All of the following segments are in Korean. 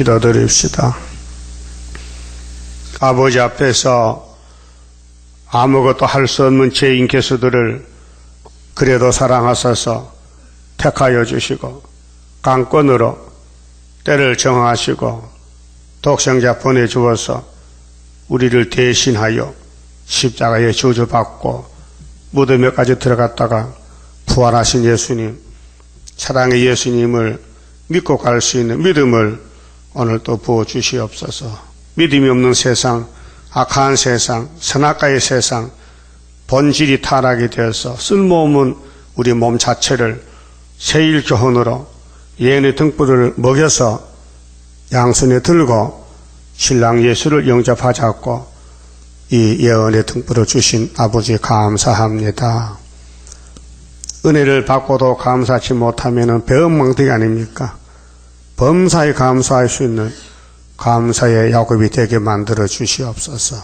기도드립시다. 아버지 앞에서 아무것도 할 수 없는 죄인 개수들을 그래도 사랑하셔서 택하여 주시고 강권으로 때를 정하시고 독생자 보내주어서 우리를 대신하여 십자가에 저주받고 무덤에까지 들어갔다가 부활하신 예수님, 사랑의 예수님을 믿고 갈 수 있는 믿음을 오늘 또 부어주시옵소서. 믿음이 없는 세상, 악한 세상, 선악과의 세상, 본질이 타락이 되어서 쓸모없는 우리 몸 자체를 세일교훈으로 예언의 등불을 먹여서 양손에 들고 신랑 예수를 영접하자고 이 예언의 등불을 주신 아버지 감사합니다. 은혜를 받고도 감사하지 못하면 배은망덕이 아닙니까? 범사에 감사할 수 있는 감사의 야곱이 되게 만들어 주시옵소서.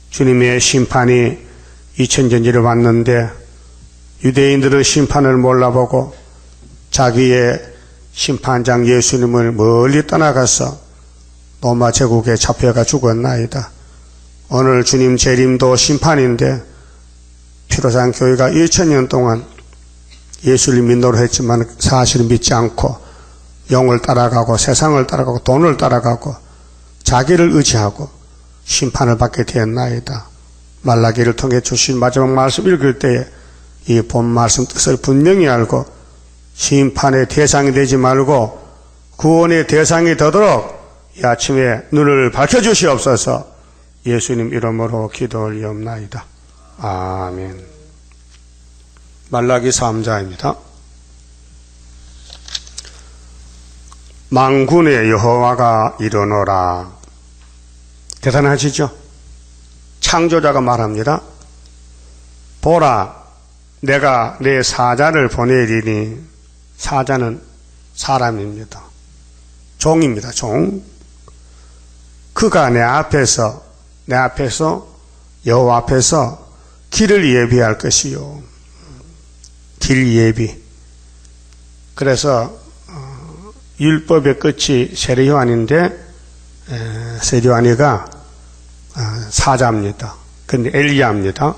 주님의 심판이 2000년 전에 왔는데 유대인들은 심판을 몰라보고 자기의 심판장 예수님을 멀리 떠나가서 로마 제국에 잡혀가 죽었나이다. 오늘 주님 재림도 심판인데 피로산 교회가 2000년 동안 예수를 믿노라 했지만 사실을 믿지 않고 영을 따라가고 세상을 따라가고 돈을 따라가고 자기를 의지하고 심판을 받게 되었나이다. 말라기를 통해 주신 마지막 말씀 읽을 때에 이 본 말씀 뜻을 분명히 알고 심판의 대상이 되지 말고 구원의 대상이 되도록 이 아침에 눈을 밝혀주시옵소서. 예수님 이름으로 기도 올리옵나이다. 아멘. 말라기 3장입니다. 만군의 여호와가 이르노라. 대단하시죠? 창조자가 말합니다. 보라, 내가 내 사자를 보내리니. 사자는 사람입니다. 종입니다. 종. 그가 내 앞에서 여호와 앞에서 길을 예비할 것이요. 길 예비. 그래서 율법의 끝이 세례요한인데 세례요한이가 사자입니다. 근데 엘리야입니다.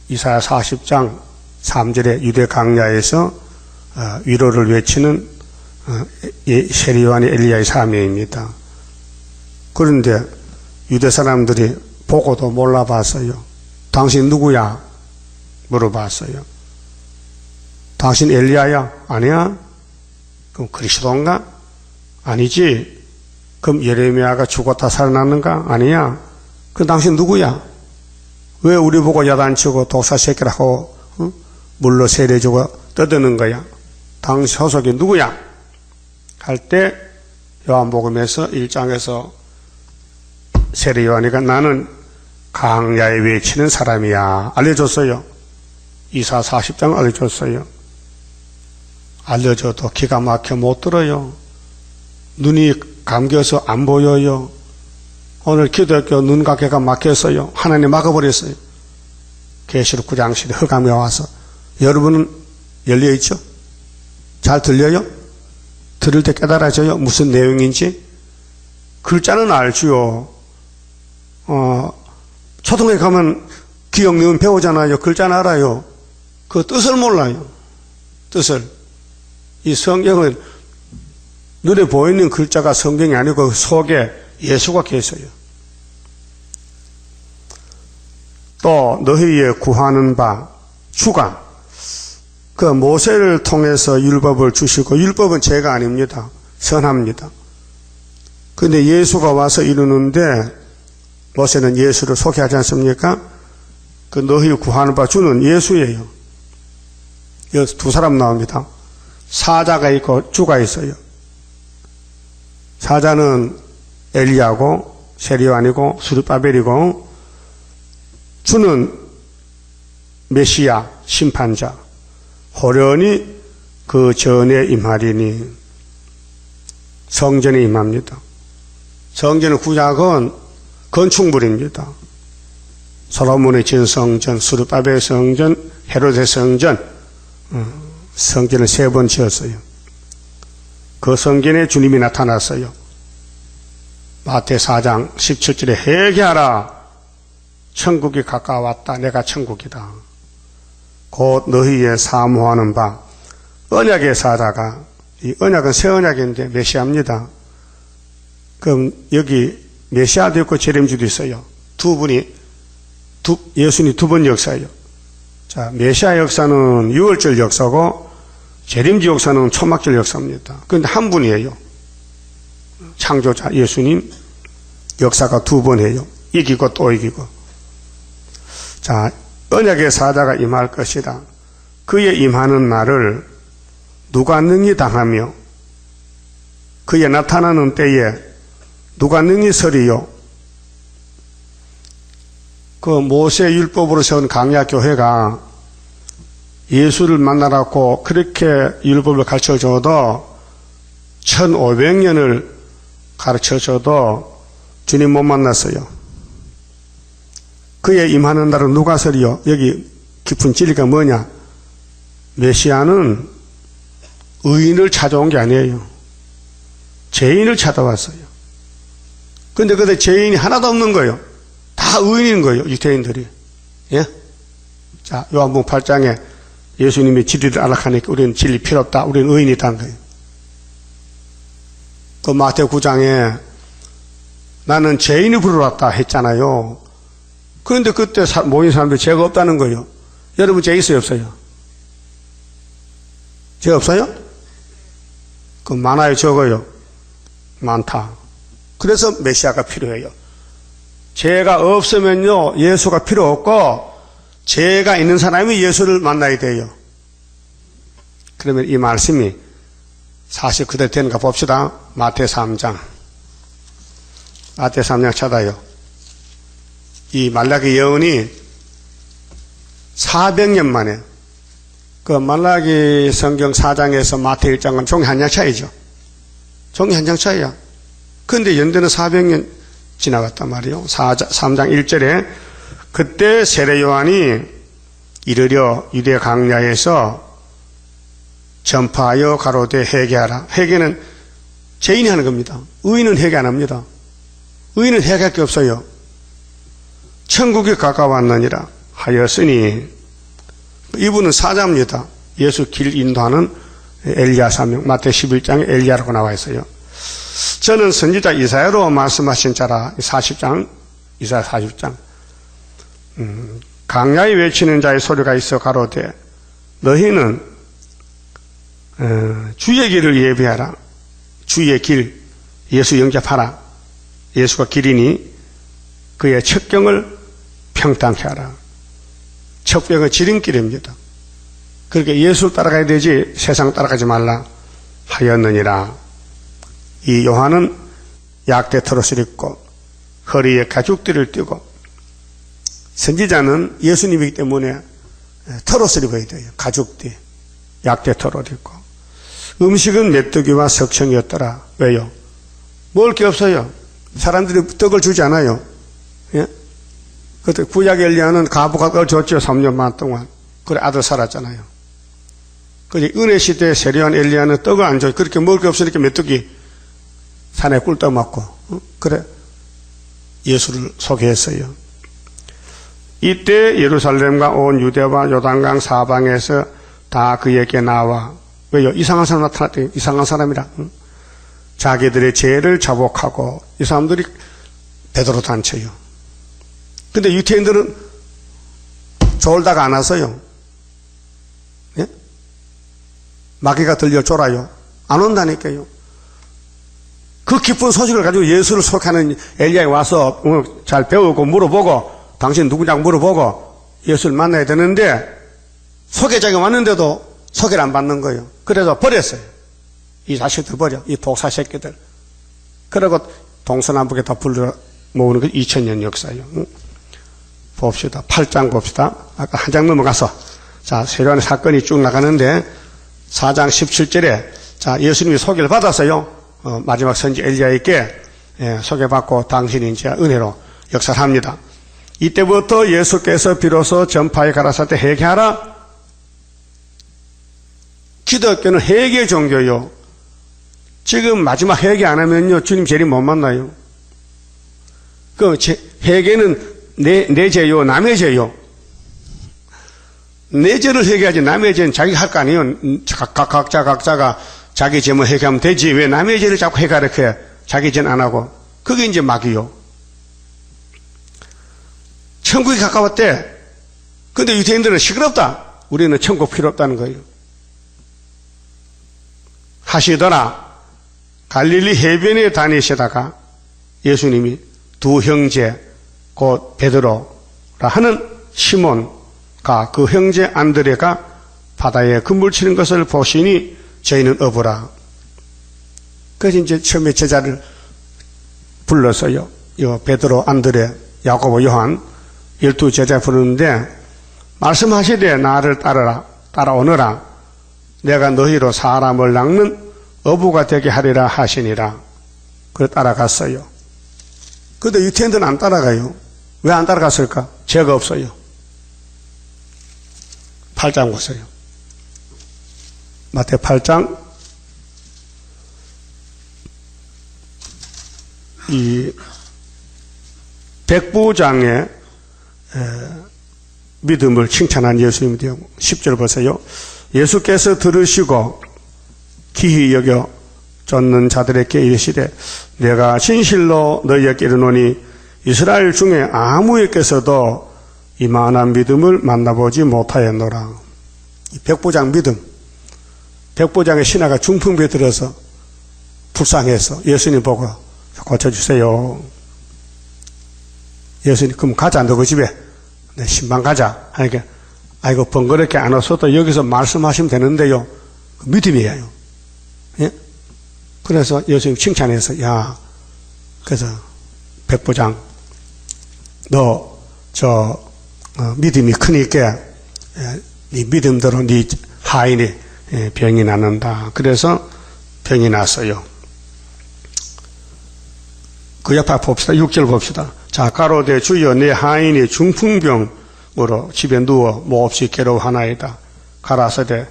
이사야 40장 3절에 유대 강야에서 위로를 외치는 세례요한이 엘리야의 사명입니다. 그런데 유대 사람들이 보고도 몰라봤어요. 당신 누구야? 물어봤어요. 당신 엘리야야? 아니야? 그럼 그리스도인가? 아니지. 그럼 예레미야가 죽었다 살아났는가? 아니야. 그럼 당신 누구야? 왜 우리 보고 야단치고 독사새끼라고 물로 세례주고 떠드는 거야? 당신 소속이 누구야? 할 때 요한복음에서 1장에서 세례 요한이가 나는 강야에 외치는 사람이야 알려줬어요. 이사 40장 알려줬어요. 알려줘도 기가 막혀 못 들어요. 눈이 감겨서 안 보여요. 오늘 기독교 눈가게가 막혔어요. 하나님 막아버렸어요. 계시록 9장 10에 흑암이 와서. 여러분은 열려있죠? 잘 들려요? 들을 때 깨달아져요? 무슨 내용인지? 글자는 알지요. 초등학교 가면 기억 니은 배우잖아요. 글자는 알아요. 그 뜻을 몰라요. 뜻을. 이 성경은 눈에 보이는 글자가 성경이 아니고 그 속에 예수가 계세요. 또 너희의 구하는 바 주가 그 모세를 통해서 율법을 주시고 율법은 죄가 아닙니다. 선합니다. 그런데 예수가 와서 이루는데 모세는 예수를 소개하지 않습니까? 그 너희 구하는 바 주는 예수예요. 여기서 두 사람 나옵니다. 사자가 있고 주가 있어요. 사자는 엘리야고 세례요한이고 스룹바벨이고 주는 메시아 심판자 호련히 그 전에 임하리니 성전에 임합니다. 성전의 구약은 건축물입니다. 솔로몬의 진성전, 스룹바벨 성전, 헤로데 성전 성전을 3번 지었어요. 그 성전에 주님이 나타났어요. 마태 4장 17절에 회개하라. 천국이 가까웠다. 내가 천국이다. 곧 너희의 사모하는 바 언약의 사자가, 이 언약은 새 언약인데 메시아입니다. 그럼 여기 메시아도 있고 재림주도 있어요. 두 분이, 예수님이 두 번 역사예요. 자, 메시아 역사는 유월절 역사고 재림주 역사는 초막절 역사입니다. 그런데 한 분이에요. 창조자 예수님 역사가 두 번 해요. 이기고 또 이기고. 자, 언약의 사자가 임할 것이다. 그의 임하는 날을 누가 능히 당하며 그의 나타나는 때에 누가 능히 서리요. 그 모세 율법으로 세운 강야 교회가 예수를 만나라고 그렇게 율법을 가르쳐줘도 1500년을 가르쳐줘도 주님 못 만났어요. 그의 임하는 날은 누가 서리요? 여기 깊은 진리가 뭐냐? 메시아는 의인을 찾아온 게 아니에요. 죄인을 찾아왔어요. 그런데 그때 죄인이 하나도 없는 거예요. 다 의인인 거예요, 유대인들이. 예? 자, 요한복음 8장에 예수님이 진리를 알아가니까 우리는 진리 필요 없다. 우리는 의인이다는 거예요. 그 마태 9장에 나는 죄인을 부르러 왔다 했잖아요. 그런데 그때 모인 사람들이 죄가 없다는 거예요. 여러분 죄 있어요, 없어요? 죄 없어요? 그 많아요, 적어요? 많다. 그래서 메시아가 필요해요. 죄가 없으면요, 예수가 필요 없고, 죄가 있는 사람이 예수를 만나야 돼요. 그러면 이 말씀이 사실 그대로 되는가 봅시다. 마태 3장. 마태 3장 찾아요. 이 말라기 예언이 400년 만에, 그 말라기 성경 4장에서 마태 1장은 종이 한 장 차이죠. 종이 한 장 차이야. 그런데 연대는 400년 지나갔단 말이에요. 3장 1절에 그때 세례 요한이 이르려 유대 강야에서 전파하여 가로되 회개하라. 회개는 죄인이 하는 겁니다. 의인은 회개 안 합니다. 의인은 회개할 게 없어요. 천국이 가까웠느니라 하였으니, 이분은 사자입니다. 예수 길 인도하는 엘리야 사명, 마태 11장에 엘리야라고 나와 있어요. 저는 선지자 이사야로 말씀하신 자라. 40장, 이사야 40장. 강야에 외치는 자의 소리가 있어 가로되 너희는 주의 길을 예비하라. 주의 길, 예수 영접하라. 예수가 길이니 그의 첩경을 평탄케 하라. 첩경은 지름길입니다. 그러니까 예수를 따라가야 되지 세상 따라가지 말라 하였느니라. 이 요한은 약대 트롯을 입고 허리에 가죽띠를 띠고, 선지자는 예수님이기 때문에 트롯을 입어야 돼요. 가죽띠, 약대 트롯 입고. 음식은 메뚜기와 석청이었더라. 왜요? 먹을 게 없어요. 사람들이 떡을 주지 않아요. 예? 그때 구약 엘리야는 가부가 떡을 줬죠. 3년 반 동안. 그래 아들 살았잖아요. 그래 은혜 시대에 세례한 엘리야는 떡을 안 줘요. 그렇게 먹을 게 없으니까 메뚜기 산에 꿀 떠먹고. 그래 예수를 소개했어요. 이때 예루살렘과 온 유대와 요단강 사방에서 다 그에게 나와. 왜요? 이상한 사람 나타났대요. 이상한 사람이라. 자기들의 죄를 자복하고. 이 사람들이 베드로 단체요. 근데 유태인들은 졸다가 안 왔어요. 예? 마귀가 들려 쫄아요. 안 온다니까요. 그 기쁜 소식을 가지고 예수를 소개하는 엘리야에 와서 잘 배우고 물어보고, 당신 누구냐고 물어보고 예수를 만나야 되는데, 소개자가 왔는데도 소개를 안 받는 거예요. 그래서 버렸어요. 이 자식들 버려. 이 독사 새끼들. 그리고 동서남북에 다 불러 모으는 게 2000년 역사예요. 봅시다. 8장 봅시다. 아까 한 장 넘어가서. 자, 세례요한의 사건이 쭉 나가는데 4장 17절에 자, 예수님이 소개를 받았어요. 마지막 선지 엘리야에게 소개받고 당신이 이제 은혜로 역사를 합니다. 이때부터 예수께서 비로소 전파에 가라사대 회개하라. 기독교는 회개 종교요. 지금 마지막 회개 안 하면요, 주님 재림 못 만나요. 회개는 내 죄요, 남의 죄요. 내 죄를 회개하지 남의 죄는 자기가 할 거 아니에요. 각자가 자기 죄만 회개하면 되지. 왜 남의 죄를 자꾸 회개하려고 해? 자기 죄는 안 하고. 그게 이제 막이요. 천국이 가까웠대. 근데 유대인들은 시끄럽다. 우리는 천국 필요 없다는 거예요. 하시더라. 갈릴리 해변에 다니시다가 예수님이 두 형제, 곧 베드로라 하는 시몬과 그 형제 안드레가 바다에 그물 치는 것을 보시니 저희는 어부라. 그래서 이제 처음에 제자를 불러서요. 베드로, 안드레, 야고보, 요한 12제자 부르는데 말씀하시되 나를 따라오너라. 내가 너희로 사람을 낚는 어부가 되게 하리라 하시니라. 그래 따라갔어요. 그런데 유태인들은 안 따라가요. 왜 안 따라갔을까? 죄가 없어요. 8장 보세요. 마태 8장 이 백부장의 믿음을 칭찬한 예수님이요. 10절 보세요. 예수께서 들으시고 기히 여겨 쫓는 자들에게 이르시되 내가 진실로 너희에게 이르노니 이스라엘 중에 아무에게서도 이만한 믿음을 만나보지 못하였노라. 이 백부장 믿음, 백부장의 신하가 중풍비에 들어서 불쌍해서 예수님 보고 고쳐주세요. 예수님 그럼 가자 너 그 집에 내 신방 가자 하니까 아이고 번거롭게 안 왔어도 여기서 말씀하시면 되는데요. 그 믿음이에요. 예? 그래서 예수님 칭찬해서 그래서 백부장 너 믿음이 크니까 네 믿음대로 네 하인이 병이 낫는다. 그래서 병이 났어요. 그 옆에 봅시다. 6절 봅시다. 자, 가로되 주여 내 하인이 중풍병으로 집에 누워 몹시 괴로워하나이다. 가라사대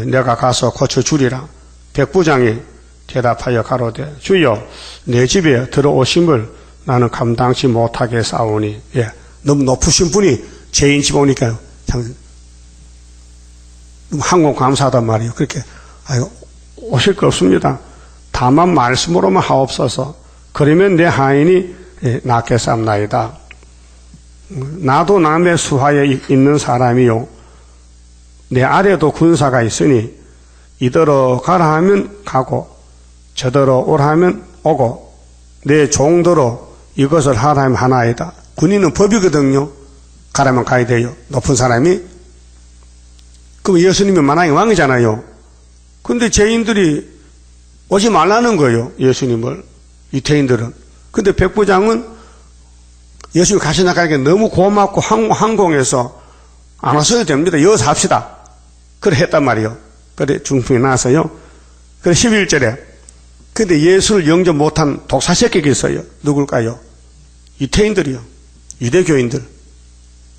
내가 가서 고쳐주리라. 백부장이 대답하여 가로되 주여 내 집에 들어오심을 나는 감당치 못하게 싸우니. 너무 높으신 분이 죄인 집 오니까요. 참 항공 감사하단 말이에요. 그렇게 오실 거 없습니다. 다만 말씀으로만 하옵소서. 그러면 내 하인이 낫게 쌉나이다. 나도 남의 수하에 있는 사람이요. 내 아래도 군사가 있으니 이더러 가라 하면 가고 저더러 오라 하면 오고 내 종더러 이것을 하라 하면 하나이다. 군인은 법이거든요. 가라면 가야 돼요. 높은 사람이. 그럼 예수님이 만왕의 왕이잖아요. 근데 죄인들이 오지 말라는 거예요. 예수님을. 유태인들은. 근데 백부장은 예수님 가시나가니까 너무 고맙고 항공해서 안 왔어도 됩니다. 여기서 합시다. 그래 했단 말이에요. 그래 중풍이 나서요. 그래 11절에 근데 예수를 영접 못한 독사새끼가 있어요. 누굴까요? 유태인들이요. 유대교인들.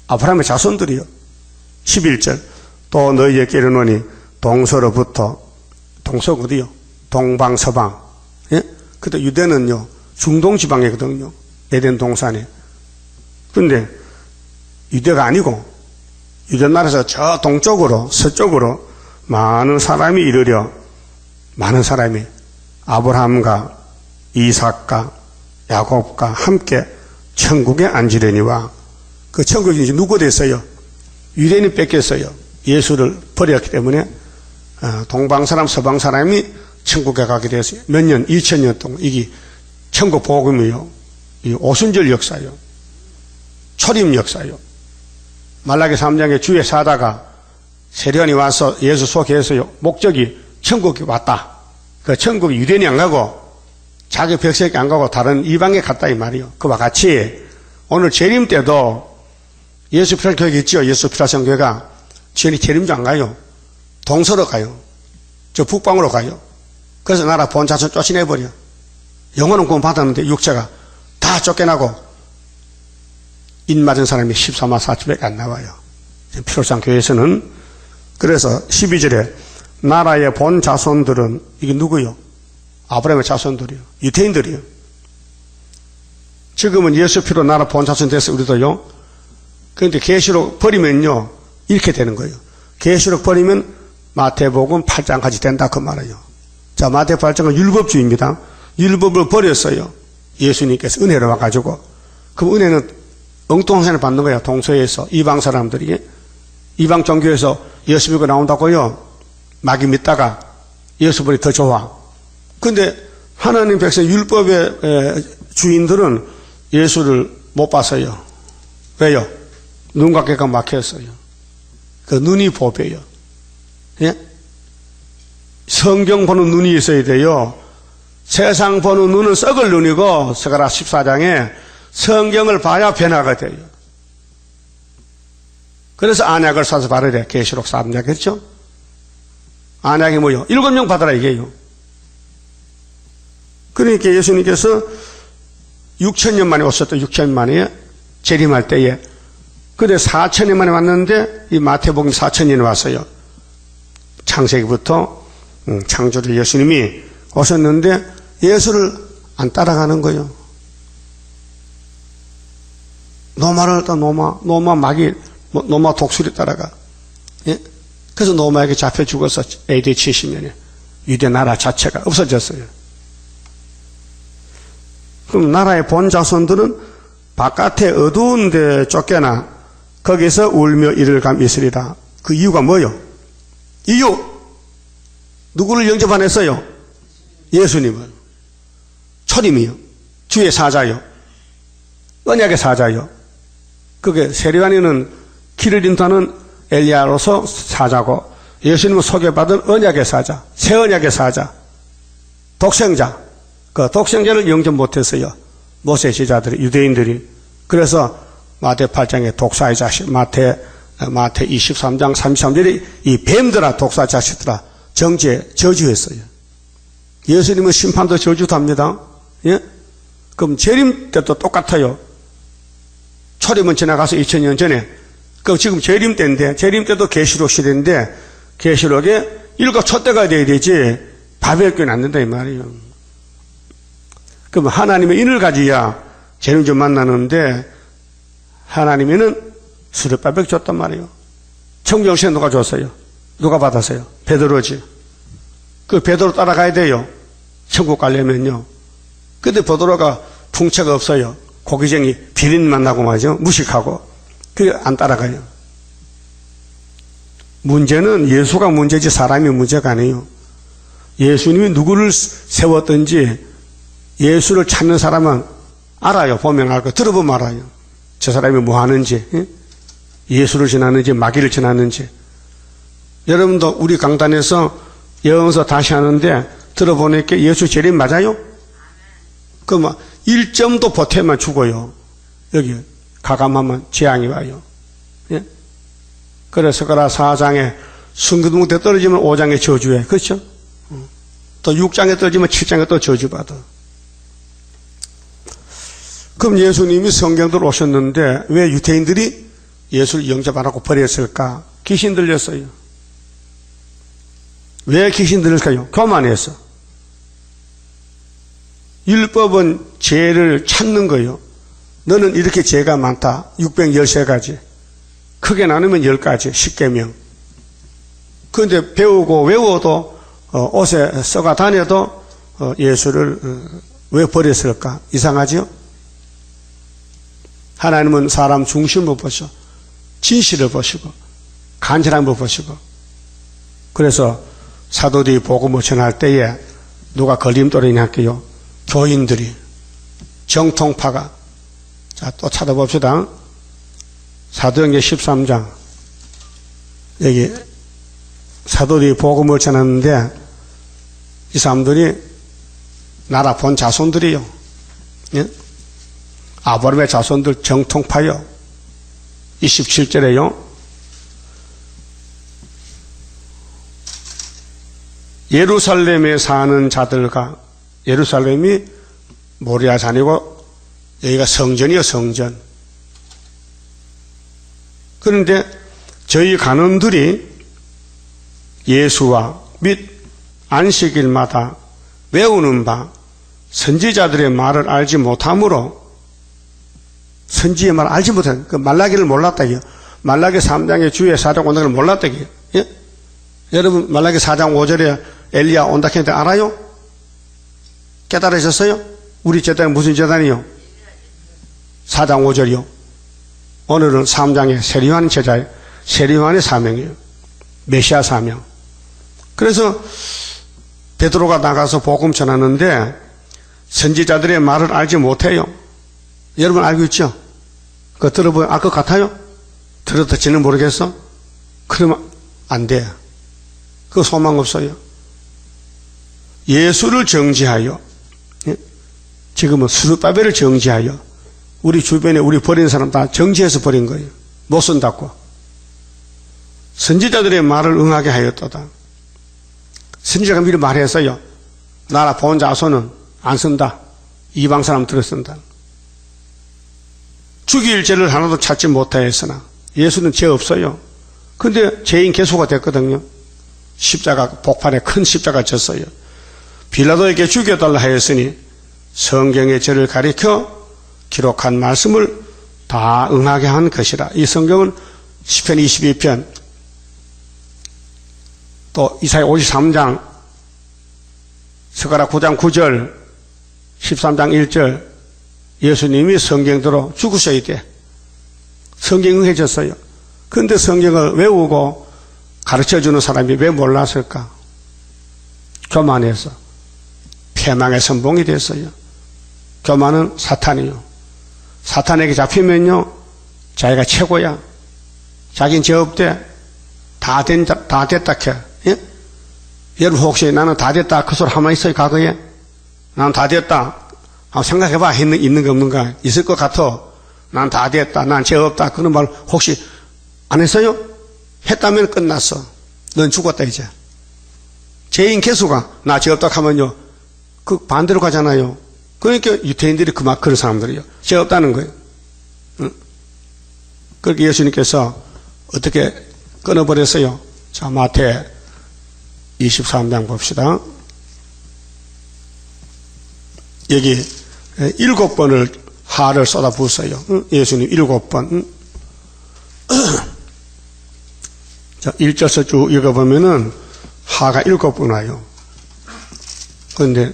아브라함의 자손들이요. 11절 또 너희에게 이르노니 동서로부터 동서가 어디요? 동방서방. 예? 근데 유대는요 중동지방이거든요. 에덴 동산에. 근데 유대가 아니고 유대 나라에서 저 동쪽으로 서쪽으로 많은 사람이 이르려 많은 사람이 아브라함과 이삭과 야곱과 함께 천국에 앉으려니와 그 천국이 이제 누구 됐어요? 유대인이 뺏겼어요. 예수를 버렸기 때문에 동방 사람 서방 사람이 천국에 가게 됐어요. 몇 년? 2000년 동안 이게 천국 복음이요. 이 오순절 역사요. 초림 역사요. 말라기 3장에 주의 사다가 세련이 와서 예수 소개해서요. 목적이 천국에 왔다. 그 천국에 유대인이 안 가고 자기 백성이 안 가고 다른 이방에 갔다 이 말이요. 그와 같이 오늘 재림 때도 예수 피라선 교회가 있죠. 예수 피라선 교회가 지연이 재림도 안 가요. 동서로 가요. 저 북방으로 가요. 그래서 나라 본 자손 쫓아내버려. 영원한 구원 받았는데 육체가 다 쫓겨나고 인 맞은 사람이 14만 4천밖에 안 나와요. 피로상 교회에서는. 그래서 12절에 나라의 본 자손들은 이게 누구요? 아브라함의 자손들이요. 유대인들이요. 지금은 예수 피로 나라 본자손 됐어요. 우리도요. 그런데 계시록 버리면요. 이렇게 되는 거예요. 계시록 버리면 마태복음 8장까지 된다 그 말이에요. 자, 마태복음 8장은 율법주의입니다. 율법을 버렸어요. 예수님께서 은혜로 와가지고. 그 은혜는 엉뚱한 받는 거예요. 동서에서 이방 사람들이. 이방 종교에서 예수 믿고 나온다고요. 마귀 믿다가 예수 보니 더 좋아. 근데 하나님 백성 율법의 주인들은 예수를 못 봤어요. 왜요? 눈과 귀가 막혔어요. 그 눈이 보배요. 예? 성경 보는 눈이 있어야 돼요. 세상 보는 눈은 썩을 눈이고, 스가랴 14장에 성경을 봐야 변화가 돼요. 그래서 안약을 사서 바르래. 계시록 3장 했죠? 안약이 뭐요? 7명 받아라 이게요. 그러니까 예수님께서 6,000년 만에 오셨다. 6,000년 만에 재림할 때에. 근데 4,000년 만에 왔는데 이 마태복음 4,000년에 왔어요. 창세기부터 창조주 예수님이 오셨는데 예수를 안 따라가는 거예요. 노마를 따라 노마 마귀, 노마 독수리 따라가. 예? 그래서 노마에게 잡혀 죽어서 AD 70년에 유대 나라 자체가 없어졌어요. 그럼 나라의 본 자손들은 바깥에 어두운 데 쫓겨나 거기서 울며 이를 감 있으리라. 그 이유가 뭐요? 이유! 누구를 영접 안 했어요? 예수님을. 초림이요. 주의 사자요. 언약의 사자요. 그게 세례요한이는 길을 인도하는 엘리야로서 사자고 예수님은 소개받은 언약의 사자, 새 언약의 사자, 독생자. 그 독생자를 영접 못했어요. 모세 제자들이, 유대인들이. 그래서 마태 8장에 독사의 자식, 마태 23장 33절에 이 뱀들아 독사 자식들아 정죄 저주했어요. 예수님은 심판도 저주도 합니다. 예? 그럼 재림 때도 똑같아요. 초림은 지나가서 2000년 전에. 그럼 지금 재림 때인데, 재림 때도 계시록 시대인데, 계시록에 일곱 촛대가 돼야 되지, 바벨교는 안 된다, 이 말이에요. 그럼 하나님의 인을 가지야 재림 좀 만나는데, 하나님에는 수레바벨 줬단 말이에요. 청정시에 누가 줬어요? 누가 받았어요? 베드로지. 그 베드로 따라가야 돼요. 천국 가려면요. 근데 베드로가 풍채가 없어요. 고기쟁이 비린 만나고 말이죠. 무식하고. 그게 안 따라가요. 문제는 예수가 문제지 사람이 문제가 아니에요. 예수님이 누구를 세웠든지 예수를 찾는 사람은 알아요. 보면 알고 들어보면 알아요. 저 사람이 뭐 하는지, 예수를 지났는지 마귀를 지났는지. 여러분도 우리 강단에서 영어서 다시 하는데 들어보니까 예수 재림 맞아요? 그럼 1점도 보태면 죽어요. 여기 가감하면 재앙이 와요. 예? 그래서 스가랴 4장에 순교등대 떨어지면 5장에 저주해. 그렇죠? 또 6장에 떨어지면 7장에 또 저주받아. 그럼 예수님이 성경대로 오셨는데 왜 유대인들이 예수를 영접 안 하고 버렸을까? 귀신 들렸어요. 왜 귀신 들릴까요? 교만해서. 율법은 죄를 찾는 거예요. 너는 이렇게 죄가 많다. 613가지. 크게 나누면 10가지. 10계명. 그런데 배우고 외워도 옷에 써가 다녀도 예수를 왜 버렸을까? 이상하죠? 하나님은 사람 중심을 보시고 진실을 보시고 간절함을 보시고 그래서 사도들이 복음을 전할 때에 누가 걸림돌이냐 할게요. 교인들이 정통파가 자 또 찾아봅시다. 사도행전 13장 여기 사도들이 복음을 전하는데 이 사람들이 나라 본 자손들이요. 예? 아브라함의 자손들 정통파요. 27절에요. 예루살렘에 사는 자들과 예루살렘이 모리아 산이고 여기가 성전이요 성전. 그런데 저희 간원들이 예수와 및 안식일마다 외우는 바 선지자들의 말을 알지 못함으로 선지의 말을 알지 못한 그 말라기를 몰랐다기요. 말라기 3장에 주의 사자가 온다는 걸 몰랐다기요. 예? 여러분 말라기 4장 5절에 엘리야 온다 했는데 알아요? 깨달으셨어요? 우리 재단은 무슨 재단이요? 4장 5절이요. 오늘은 3장에 세리요한 제자예요. 세리요한의 사명이에요. 메시아 사명. 그래서 베드로가 나가서 복음 전하는데 선지자들의 말을 알지 못해요. 여러분 알고 있죠? 그거 들어보면 알 것 같아요? 들어도 지는 모르겠어? 그러면 안 돼. 그거 소망 없어요. 예수를 정지하여, 지금은 스룹바벨을 정지하여 우리 주변에 우리 버린 사람 다 정지해서 버린 거예요. 못 쓴다고. 선지자들의 말을 응하게 하였도다. 선지자가 미리 말했어요. 나라 본 자손은 안 쓴다. 이방 사람 들어 쓴다. 죽일 죄를 하나도 찾지 못하였으나 예수는 죄 없어요. 근데 죄인 개수가 됐거든요. 십자가 복판에 큰 십자가 졌어요. 빌라도에게 죽여달라 하였으니 성경의 죄를 가리켜 기록한 말씀을 다 응하게 한 것이라. 이 성경은 시편 22편 또 이사야 53장 스가랴 9장 9절 13장 1절 예수님이 성경대로 죽으셔야 돼. 성경 응해졌어요. 그런데 성경을 외우고 가르쳐주는 사람이 왜 몰랐을까? 교만해서 패망의 선봉이 됐어요. 교만은 사탄이요. 사탄에게 잡히면요 자기가 최고야. 자기는 죄 없대. 다 됐다 캐. 예? 여러분 혹시 나는 다 됐다 그 소리 한번 있어요? 과거에? 나는 다 됐다. 한번 생각해봐. 있는 거 없는가? 있을 것 같아. 난 다 됐다. 난 죄 없다. 그런 말 혹시 안 했어요? 했다면 끝났어. 넌 죽었다 이제. 죄인 개수가 나 죄 없다 하면요 그 반대로 가잖아요. 그러니까 유태인들이 그런 사람들이요. 죄 없다는 거예요. 응? 그렇게 예수님께서 어떻게 끊어버렸어요? 자, 마태 23장 봅시다. 여기 7번을 하를 쏟아부었어요. 예수님 7번. 자, 1절에서 쭉 읽어보면은 하가 7번 와요. 그런데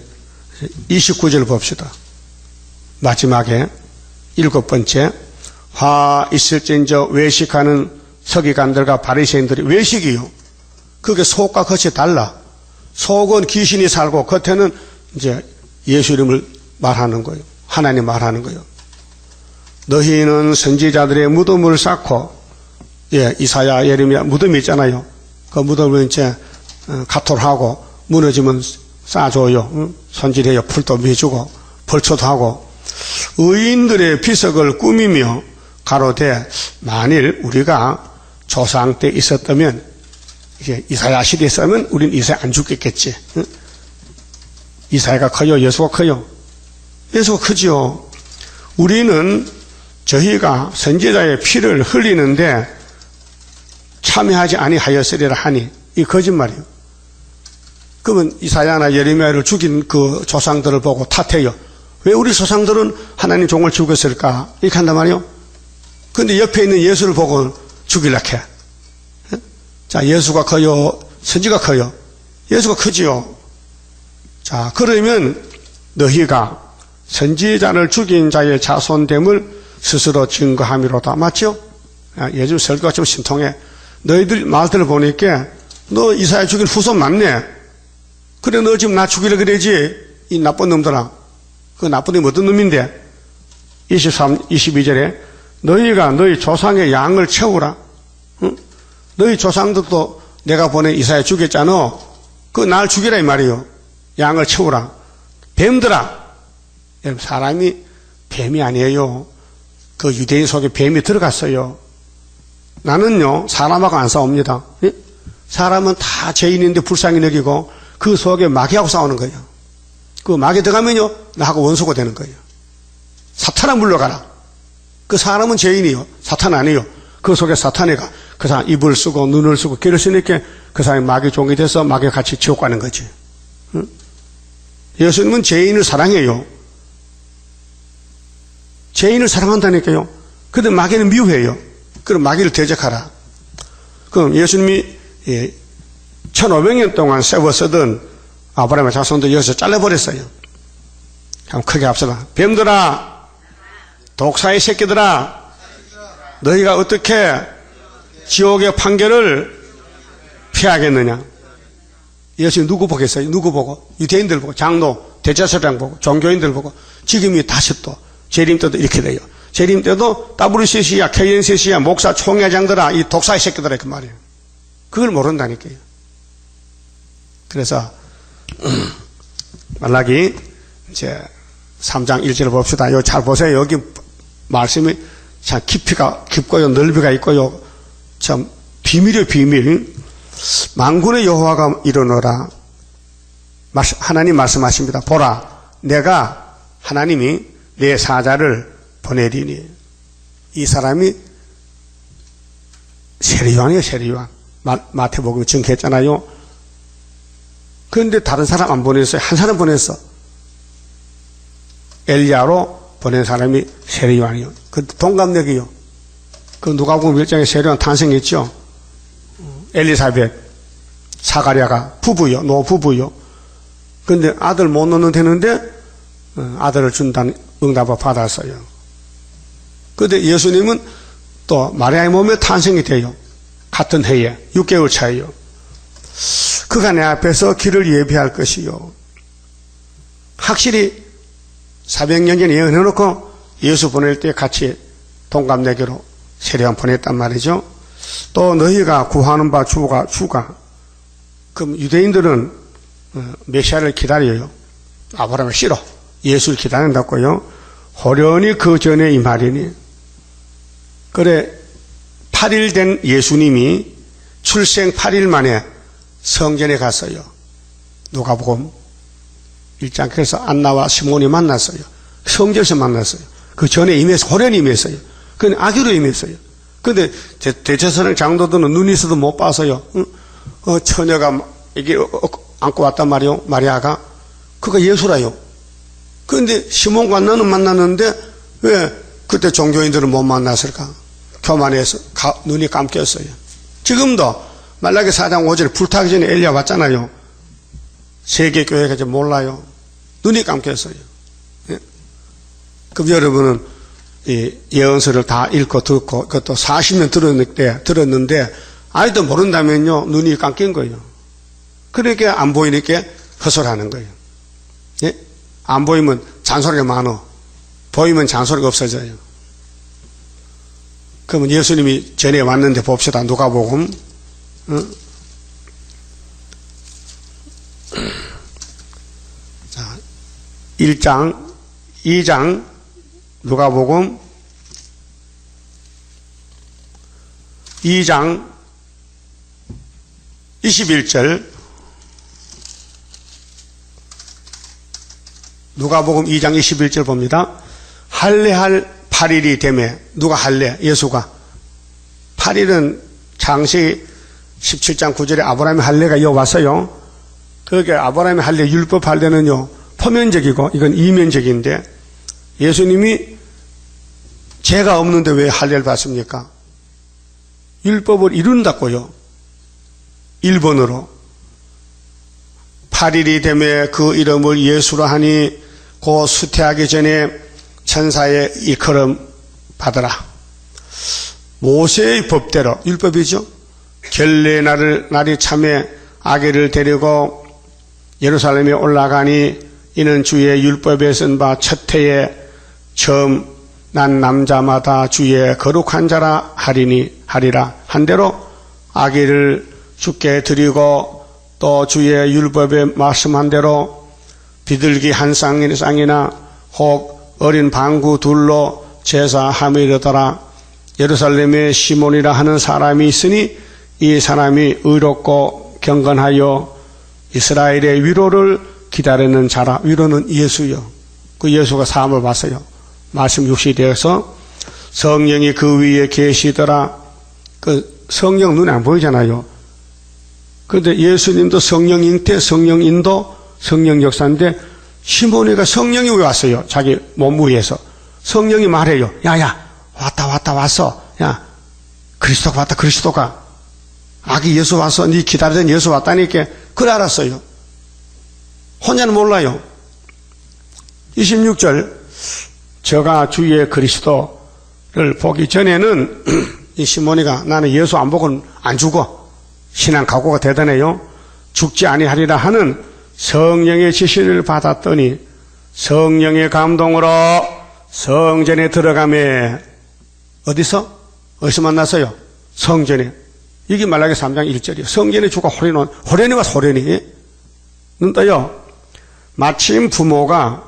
29절 봅시다. 마지막에 7번째 화 있을진저 외식하는 서기관들과 바리새인들이 외식이요. 그게 속과 겉이 달라. 속은 귀신이 살고 겉에는 이제 예수 이름을 말하는 거예요. 하나님 말하는 거예요. 너희는 선지자들의 무덤을 쌓고, 예, 이사야, 예레미야 무덤이 있잖아요. 그 무덤을 이제 가톨하고 무너지면 쌓아줘요. 손질해요. 풀도 매주고 벌초도 하고. 의인들의 비석을 꾸미며 가로되 만일 우리가 조상 때 있었다면 이게 이사야 시대에 있으면 우린 이사야 안 죽겠겠지. 이사야가 커요? 예수가 커요? 예수가 크지요. 우리는 저희가 선지자의 피를 흘리는데 참여하지 아니하였으리라 하니 이 거짓말이에요. 그러면 이사야나 예레미야를 죽인 그 조상들을 보고 탓해요. 왜 우리 조상들은 하나님 종을 죽였을까? 이렇게 한단 말이에요. 근데 옆에 있는 예수를 보고 죽이려고 해. 자, 예수가 커요? 선지가 커요? 예수가 크지요. 자, 그러면 너희가 선지자를 죽인 자의 자손됨을 스스로 증거함이로다. 맞죠? 예수 설교가 좀 신통해. 너희들 말들을 보니까 너 이사야 죽인 후손 맞네. 그래 너 지금 나 죽이려 그러지. 이 나쁜 놈들아. 그 나쁜 놈이 어떤 놈인데? 22절에 너희가 너희 조상의 양을 채우라. 응? 너희 조상들도 내가 보낸 이사야 죽였잖아. 그 날 죽이라 이 말이요. 양을 채우라. 뱀들아. 여러분 사람이 뱀이 아니에요. 그 유대인 속에 뱀이 들어갔어요. 나는요 사람하고 안 싸웁니다. 예? 사람은 다 죄인인데 불쌍히 여기고 그 속에 마귀하고 싸우는 거예요. 그 마귀 들어가면요 나하고 원수가 되는 거예요. 사탄아 물러가라. 그 사람은 죄인이요. 사탄 아니에요. 그 속에 사탄이가 그 사람 입을 쓰고 눈을 쓰고 귀를 쓰니까 그 사람이 마귀 종이 돼서 마귀 같이 지옥 가는 거지. 응? 예수님은 죄인을 사랑해요. 죄인을 사랑한다니까요. 근데 마귀는 미워해요. 그럼 마귀를 대적하라. 그럼 예수님이 1500년 동안 세워 쓰던 아브라함의 자손들 여기서 잘라버렸어요. 한번 크게 합시다. 뱀들아, 독사의 새끼들아, 너희가 어떻게 지옥의 판결을 피하겠느냐? 예수님 누구 보겠어요? 누구 보고? 유대인들 보고, 장로, 대제사장 보고, 종교인들 보고. 지금이 다시 또 재림 때도 이렇게 돼요. 재림 때도 WCC야, KNCC야, 목사, 총회장들아, 이 독사의 새끼들아, 그 말이에요. 그걸 모른다니까요. 그래서 말라기 이제 3장 1절을 봅시다. 여기 잘 보세요. 여기 말씀이 참 깊이가 깊고요, 넓이가 있고요. 참 비밀이요, 비밀. 만군의 여호와가 이르노라. 하나님 말씀하십니다. 보라, 내가 하나님이 내 사자를 보내리니. 이 사람이 세례요한이에요, 세례요한. 마태복음에 증거했잖아요. 그런데 다른 사람 안 보냈어요. 한 사람 보냈어. 엘리야로 보낸 사람이 세례요한이요. 그 동갑내기요. 그 누가복음 1장에 세례요한 탄생했죠. 엘리사벳, 사가랴가 부부요, 노부부요. 그런데 아들 못 낳는 되는데 아들을 준다는 응답을 받았어요. 그런데 예수님은 또 마리아의 몸에 탄생이 돼요. 같은 해에 6개월 차이요. 그가 내 앞에서 길을 예비할 것이요. 확실히 400년 전에 예언해놓고 예수 보낼 때 같이 동갑내기로 세례요한 보냈단 말이죠. 또 너희가 구하는 바 주가. 그럼 유대인들은 메시아를 기다려요. 아브라함을 싫어. 예수를 기다린다고요. 호련히 그 전에 이 말이니. 그래 8일 된 예수님이 출생 8일 만에 성전에 갔어요. 누가복음 1장. 그래서 안나와 시몬이 만났어요. 성전에서 만났어요. 그 전에 임했어요. 호련히 임했어요. 그건 아기로 임했어요. 근데 대제사장 장로들은 눈이 있어도 못 봐서요. 처녀가 이게 안고 왔단 말이요. 마리아가. 그가 예수라요. 그런데 시몬과 나는 만났는데 왜 그때 종교인들은 못 만났을까? 교만해서 눈이 감겼어요. 지금도 말라기 4장 5절에 불타기 전에 엘리야 왔잖아요. 세계 교회가 이제 몰라요. 눈이 감겼어요. 예? 그럼 여러분은 이 예언서를 다 읽고 듣고 그것도 40년 들었는데 아직도 모른다면요, 눈이 감긴 거예요. 그러니까 안 보이니까 헛소리하는 거예요. 예? 안 보이면 잔소리가 많어. 보이면 잔소리가 없어져요. 그러면 예수님이 전에 왔는데 봅시다. 누가복음 자, 1장 2장 누가복음 2장 21절 누가복음 2장 21절 봅니다. 할례할 8일이 되매 누가 할례? 예수가. 8일은 창세기 17장 9절에 아브라함의 할례가 이어왔어요. 그게 아브라함의 할례, 율법 할례는요 표면적이고 이건 이면적인데 예수님이 죄가 없는데 왜 할례를 받습니까? 율법을 이룬다고요. 1번으로 8일이 되매 그 이름을 예수로 하니 곧 수태하기 전에 천사의 일컬음 받으라. 모세의 법대로 율법이죠. 결례 날이 참에 아기를 데리고 예루살렘에 올라가니 이는 주의 율법에 쓴 바 첫 해에 처음 난 남자마다 주의 거룩한 자라 하리라 한대로 아기를 주께 드리고 또 주의 율법에 말씀한 대로 비둘기 한 쌍이나 혹 어린 방구 둘로 제사함이르더라. 예루살렘에 시몬이라 하는 사람이 있으니 이 사람이 의롭고 경건하여 이스라엘의 위로를 기다리는 자라. 위로는 예수요. 그 예수가 사함을 받았어요. 말씀 육신이 되어서 성령이 그 위에 계시더라. 그 성령 눈에 안 보이잖아요. 그런데 예수님도 성령 잉태, 성령 인도, 성령 역사인데 시몬이가 성령이 왔어요. 자기 몸 위에서. 성령이 말해요. 야야, 왔어. 야, 그리스도가 왔다, 그리스도가. 아기 예수 왔어. 네 기다리던 예수 왔다니까. 그래 알았어요. 혼자는 몰라요. 26절. 저가 주의 그리스도를 보기 전에는 이 시몬이가 나는 예수 안 보고는 안 죽어. 신앙 각오가 대단해요. 죽지 아니하리라 하는 성령의 지시를 받았더니 성령의 감동으로 성전에 들어가매. 어디서 만났어요? 성전에. 이게 말라기 3장 1절이에요. 성전에 주가 호련히 와서 호련히. 눈 떠요. 마침 부모가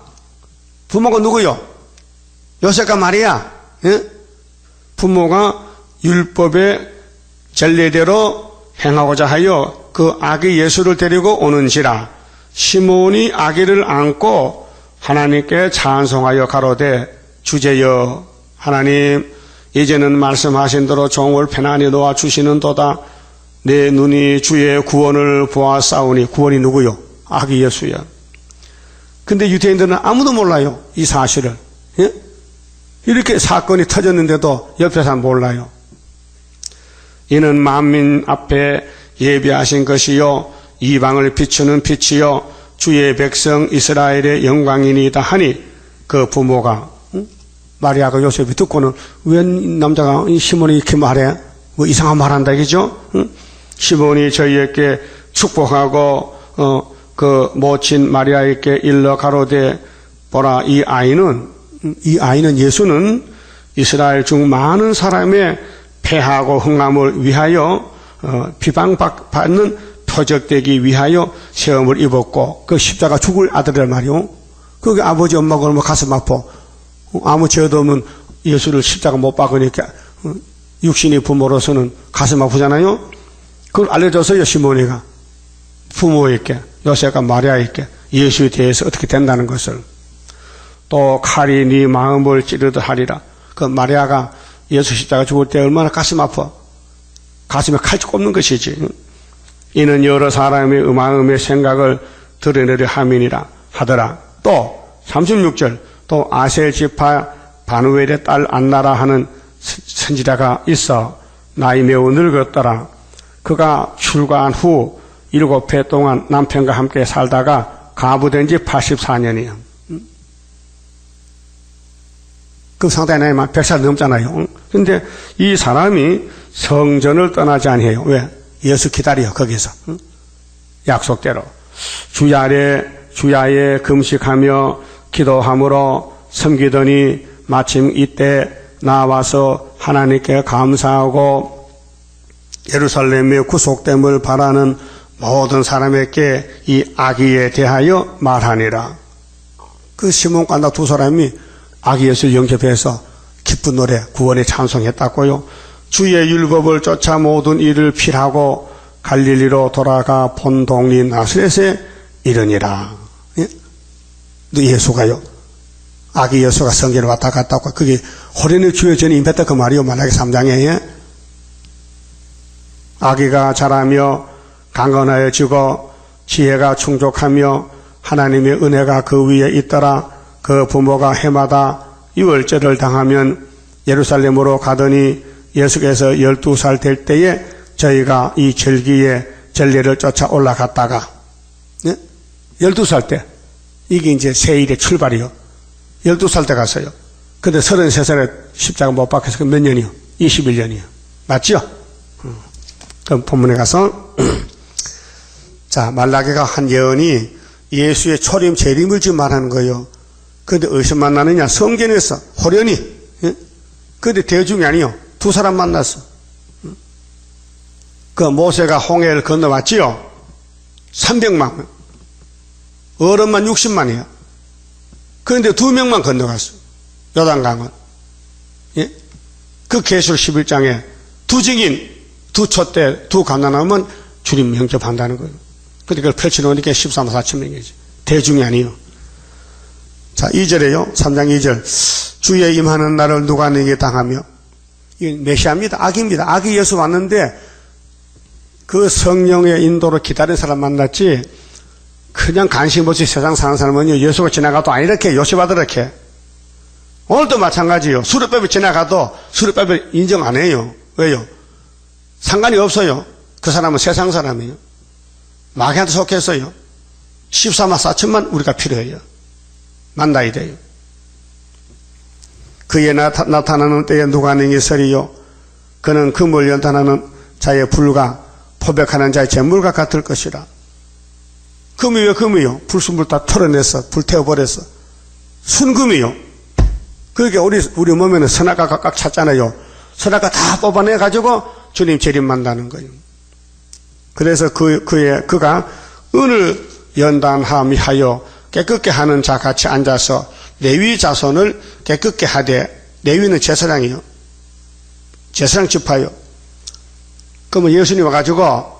누구요? 요셉과 마리아. 예? 부모가 율법의 전례대로 행하고자 하여 그 아기 예수를 데리고 오는지라 시몬이 아기를 안고 하나님께 찬송하여 가로되 주제여 하나님 이제는 말씀하신 대로 종을 편안히 놓아 주시는도다. 내 눈이 주의 구원을 보았사오니. 구원이 누구요? 아기 예수야. 근데 유대인들은 아무도 몰라요. 이 사실을. 예? 이렇게 사건이 터졌는데도 옆에서 몰라요. 이는 만민 앞에 예비하신 것이요 이방을 비추는 빛이요 주의 백성 이스라엘의 영광이니이다 하니 그 부모가 마리아가 요셉이 듣고는 왜 남자가 시몬이 이렇게 말해? 뭐 이상한 말 한다 이거죠? 시몬이 저희에게 축복하고 그 모친 마리아에게 일러 가로되 보라 이 아이는 예수는 이스라엘 중 많은 사람의 패하고 흥함을 위하여 비방받는 표적되기 위하여 시험을 입었고 그 십자가 죽을 아들이란 말이요. 그게 아버지 엄마가 얼마나 가슴 아파. 아무 죄도 없는 예수를 십자가 못 박으니까 육신의 부모로서는 가슴 아프잖아요. 그걸 알려줘서요. 시몬이가 부모에게 요셉과 마리아에게 예수에 대해서 어떻게 된다는 것을. 또 칼이 네 마음을 찌르듯 하리라. 그 마리아가 예수 십자가 죽을 때 얼마나 가슴 아파. 가슴에 칼 꼽는 것이지. 이는 여러 사람의 마음의 생각을 드러내려 함이니라 하더라. 또 36절 또 아셀 지파 바누엘의 딸 안나라 하는 선지자가 있어 나이 매우 늙었더라. 그가 출가한 후 7해 동안 남편과 함께 살다가 가부된 지 84년이에요. 그 상당히 나이만 100살 넘잖아요. 근데 이 사람이 성전을 떠나지 아니해요. 왜? 예수 기다려 거기서. 약속대로 주야에 금식하며 기도함으로 섬기더니 마침 이때 나와서 하나님께 감사하고 예루살렘의 구속됨을 바라는 모든 사람에게 이 아기에 대하여 말하니라. 그 시몬과 나 두 사람이 아기 예수를 영접해서 기쁜 노래 구원에 찬송했다고요. 주의 율법을 쫓아 모든 일을 필하고 갈릴리로 돌아가 본동리 나사렛에 이르니라. 예? 예수가요. 아기 예수가 성전에 왔다 갔다 하고 그게 호련히 주의 전에 임했다 그 말이요. 만약에 3장에 예? 아기가 자라며 강건하여지고 지혜가 충족하며 하나님의 은혜가 그 위에 있더라. 그 부모가 해마다 유월절을 당하면 예루살렘으로 가더니 예수께서 12살 될 때에 저희가 이 절기에 전례를 쫓아 올라갔다가 네? 12살 때 이게 이제 세일의 출발이요. 12살 때 갔어요. 근데 33살에 십자가 못 박혀서 몇 년이요? 21년이요. 맞죠? 그럼 본문에 가서 자 말라기가 한 예언이 예수의 초림 재림을 지금 말하는 거예요. 그런데 어디서 만나느냐? 성전에서 호련히. 예? 그런데 대중이 아니요. 두 사람 만났어. 그 모세가 홍해를 건너왔지요. 300만. 어른만 60만이야. 그런데 2명만 건너갔어. 요단강은. 예? 그 계시록 11장에 두 증인, 두 촛대, 두 갓난아기만 주님 영접한다는 거예요. 근데 그걸 펼쳐놓으니까 13만 4천 명이지. 대중이 아니요. 자, 2절에요. 3장 2절. 주의 임하는 날을 누가 너에게 당하며. 이건 메시아입니다. 아기입니다. 아기 예수 왔는데 그 성령의 인도로 기다린 사람 만났지 그 그냥 관심 없이 세상 사는 사람은요, 예수가 지나가도 안 이렇게 요시받으렇게 해. 오늘도 마찬가지요. 수르법이 지나가도 수르법을 인정 안 해요. 왜요? 상관이 없어요. 그 사람은 세상 사람이에요. 마귀한테 속했어요. 14만 4천만 우리가 필요해요. 만나야 돼요. 그에 나타나는 때에 누가 능히 서리요. 그는 금을 연단하는 자의 불과 포백하는 자의 재물과 같을 것이라. 금이 왜 금이요? 불순물 다 털어내서 불태워버려서 순금이요. 그러니까 우리 몸에는 선악과 각각 찼잖아요. 선악과 다 뽑아내가지고 주님 재림만다는 거예요. 그래서 그가 은을 연단하여 깨끗게 하는 자 같이 앉아서 레위 자손을 깨끗게 하되, 레위는 제사장이요. 제사장 지파요. 그러면 예수님 와가지고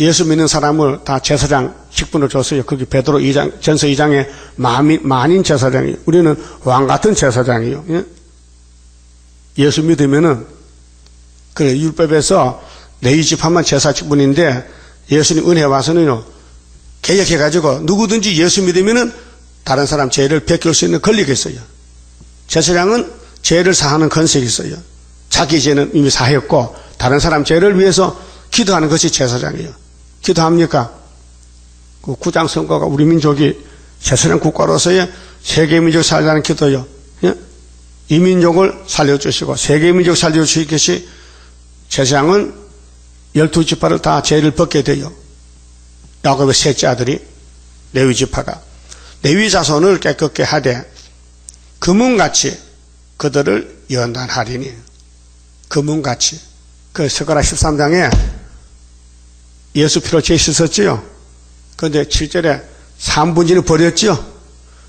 예수 믿는 사람을 다 제사장 직분을 줬어요. 거기 베드로 2장, 전서 2장에 만인 제사장이에요. 우리는 왕 같은 제사장이에요. 예? 예수 믿으면은, 그래, 율법에서 레위 지파만 제사 직분인데, 예수님 은혜 와서는요, 개혁해가지고 누구든지 예수 믿으면은 다른 사람 죄를 베낄 수 있는 권리가 있어요. 제사장은 죄를 사하는 권세가 있어요. 자기 죄는 이미 사했고, 다른 사람 죄를 위해서 기도하는 것이 제사장이에요. 기도합니까? 그 구장 선거가 우리 민족이 제사장 국가로서의 세계 민족 살자는 기도요. 예? 이 민족을 살려주시고 세계 민족 살려주실 것이, 제사장은 12지파를 다 죄를 벗게 돼요. 야곱의 셋째 아들이 레위 지파가 레위 자손을 깨끗게 하되 금은같이 그들을 연단하리니. 금은같이. 그 스가랴 13장에 예수 피로 죄 씻었지요. 그런데 7절에 3분질을 버렸지요.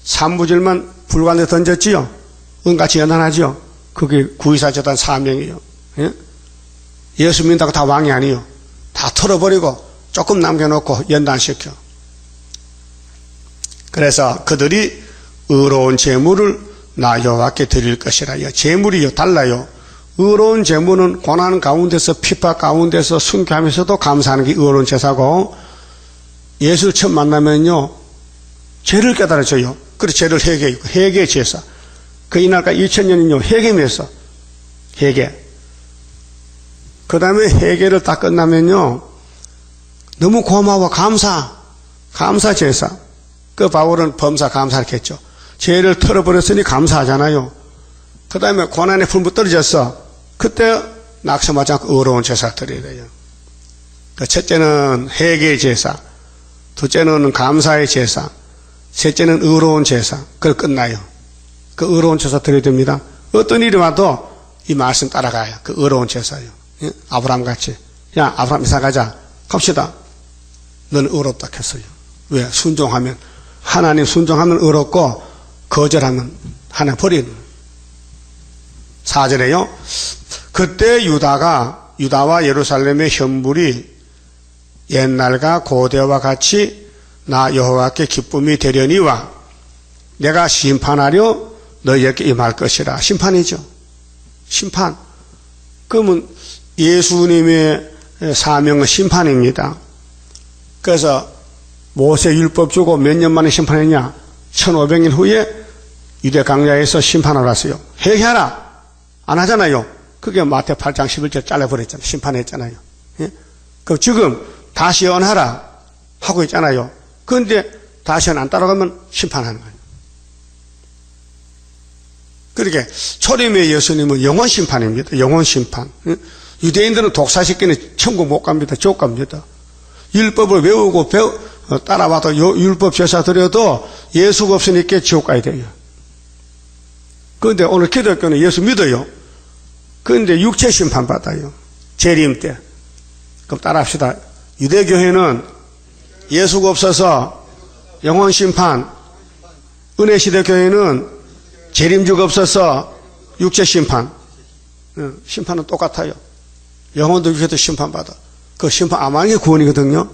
3분질만 불관에 던졌지요. 은같이 연단하지요. 그게 구의사 재단 사명이에요. 예? 예수 믿는다고 다 왕이 아니요. 다 털어버리고 조금 남겨놓고 연단시켜. 그래서 그들이 의로운 제물을 나 여호와께 드릴 것이라. 제물이요 달라요. 의로운 제물은 고난 가운데서 핍박 가운데서 순교하면서도 감사하는 게 의로운 제사고, 예수를 처음 만나면요 죄를 깨달아줘요. 그래서 죄를 회개해요. 회개 제사. 그 이날까지 2000년은요 회개면서 회개. 그 다음에 회개를 다 끝나면요 너무 고마워 감사 제사. 그 바울은 범사 감사를 했죠. 죄를 털어버렸으니 감사하잖아요. 그 다음에 고난의 풀무 떨어졌어. 그때 낙심하지 않고 의로운 제사 드려야 돼요. 그 첫째는 회개 제사, 둘째는 감사의 제사, 셋째는 의로운 제사. 그걸 끝나요. 그 의로운 제사 드려야 됩니다. 어떤 일이 와도 이 말씀 따라가요. 그 의로운 제사요. 예? 아브라함 같이. 야, 아브라함 이사 가자. 갑시다. 너는 의롭다 했어요. 왜? 순종하면. 하나님 순종하면 의롭고, 거절하면 하나 버리는. 4절에요. 그때 유다와 예루살렘의 현물이 옛날과 고대와 같이 나 여호와께 기쁨이 되려니와 내가 심판하려 너희에게 임할 것이라. 심판이죠. 심판. 그러면 예수님의 사명은 심판입니다. 그래서 모세 율법 주고 몇 년 만에 심판했냐? 1500년 후에 유대 광야에서 심판을 왔어요. 회개하라. 안 하잖아요. 그게 마태 8장 11절 잘라버렸잖아요. 심판했잖아요. 예? 그럼 지금 다시 언하라 하고 있잖아요. 그런데 다시 안 따라가면 심판하는 거예요. 그렇게 초림의 예수님은 영원 심판입니다. 영원 심판. 예? 유대인들은 독사시키는 천국 못 갑니다. 지옥 갑니다. 율법을 외우고 따라와도 율법 제사 드려도 예수가 없으니까 지옥 가야 돼요. 그런데 오늘 기독교는 예수 믿어요. 그런데 육체 심판 받아요. 재림 때. 그럼 따라합시다. 유대교회는 예수가 없어서 영원 심판, 은혜 시대 교회는 재림주가 없어서 육체 심판. 심판은 똑같아요. 영혼도 육체도 심판받아. 그 심판 아마게 구원이거든요.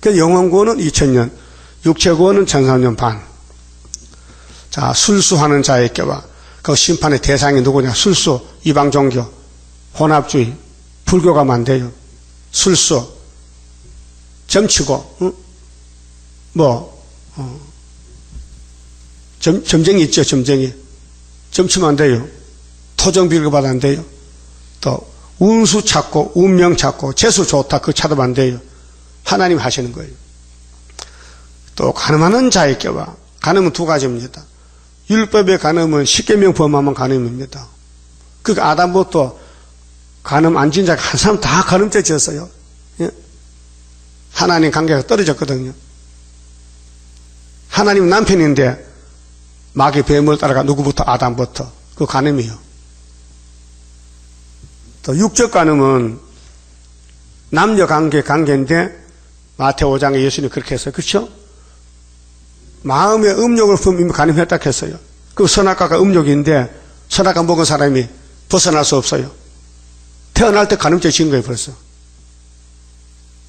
그래서 영혼 구원은 2000년, 육체 구원은 1300년 반. 자, 술수하는 자에게와 그 심판의 대상이 누구냐? 술수, 이방 종교, 혼합주의, 불교가 만돼요. 술수, 점치고, 점쟁이 있죠, 점쟁이. 점치면 안 돼요. 토정 비교받 안 돼요. 또, 운수 찾고, 운명 찾고, 재수 좋다, 그거 찾으면 안 돼요. 하나님 하시는 거예요. 또, 간음하는 자의 껴와. 간음은 두 가지입니다. 율법의 간음은 십계명 범하면 간음입니다. 그러니까 아담부터 간음 안 진 자가 한 사람 다 간음죄 지었어요. 예? 하나님 관계가 떨어졌거든요. 하나님 남편인데 마귀 뱀을 따라가 누구부터? 아담부터. 그 간음이요. 또 육적 간음은 남녀 관계인데 마태오 5장에 예수님이 그렇게 했어요. 그렇죠? 마음의 음욕을 품으면 간음했다 했어요. 그 선악과가 음욕인데 선악과 먹은 사람이 벗어날 수 없어요. 태어날 때 간음죄 지은 거예요, 벌써.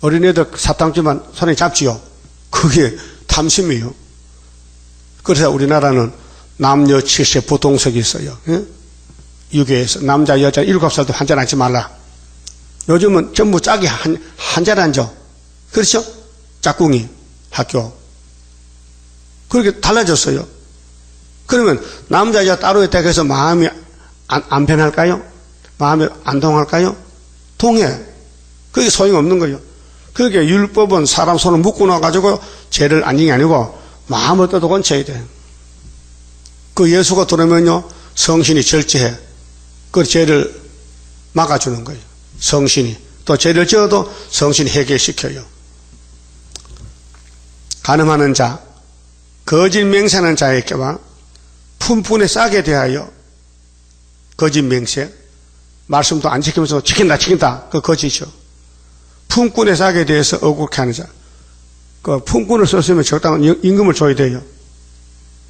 어린애들 사탕주만 손에 잡지요. 그게 탐심이에요. 그래서 우리나라는 남녀 7세 보통석이 있어요. 예? 유교에서 남자 여자 7살도 한잔 하지 말라. 요즘은 전부 짝이 한잔 앉아. 그렇죠? 짝꿍이 학교. 그렇게 달라졌어요. 그러면 남자 여자 따로 있다고 해서 마음이 안 변할까요? 마음이 안 동할까요? 동해. 그게 소용없는 거예요. 그러니까 율법은 사람 손을 묶고 나가지고 죄를 안는 게 아니고 마음을 떠도 건쳐야 돼. 그 예수가 들어오면요 성신이 절제해. 그 죄를 막아주는 거예요. 성신이. 또 죄를 지어도 성신이 해결시켜요. 간음하는 자, 거짓 맹세하는 자에게와 품꾼에 싸게 대하여 거짓 맹세, 말씀도 안 지키면서 지킨다. 그 거짓이죠. 품꾼에 싸게 대해서 억울케 하는 자. 그 품꾼을 썼으면 적당한 임금을 줘야 돼요.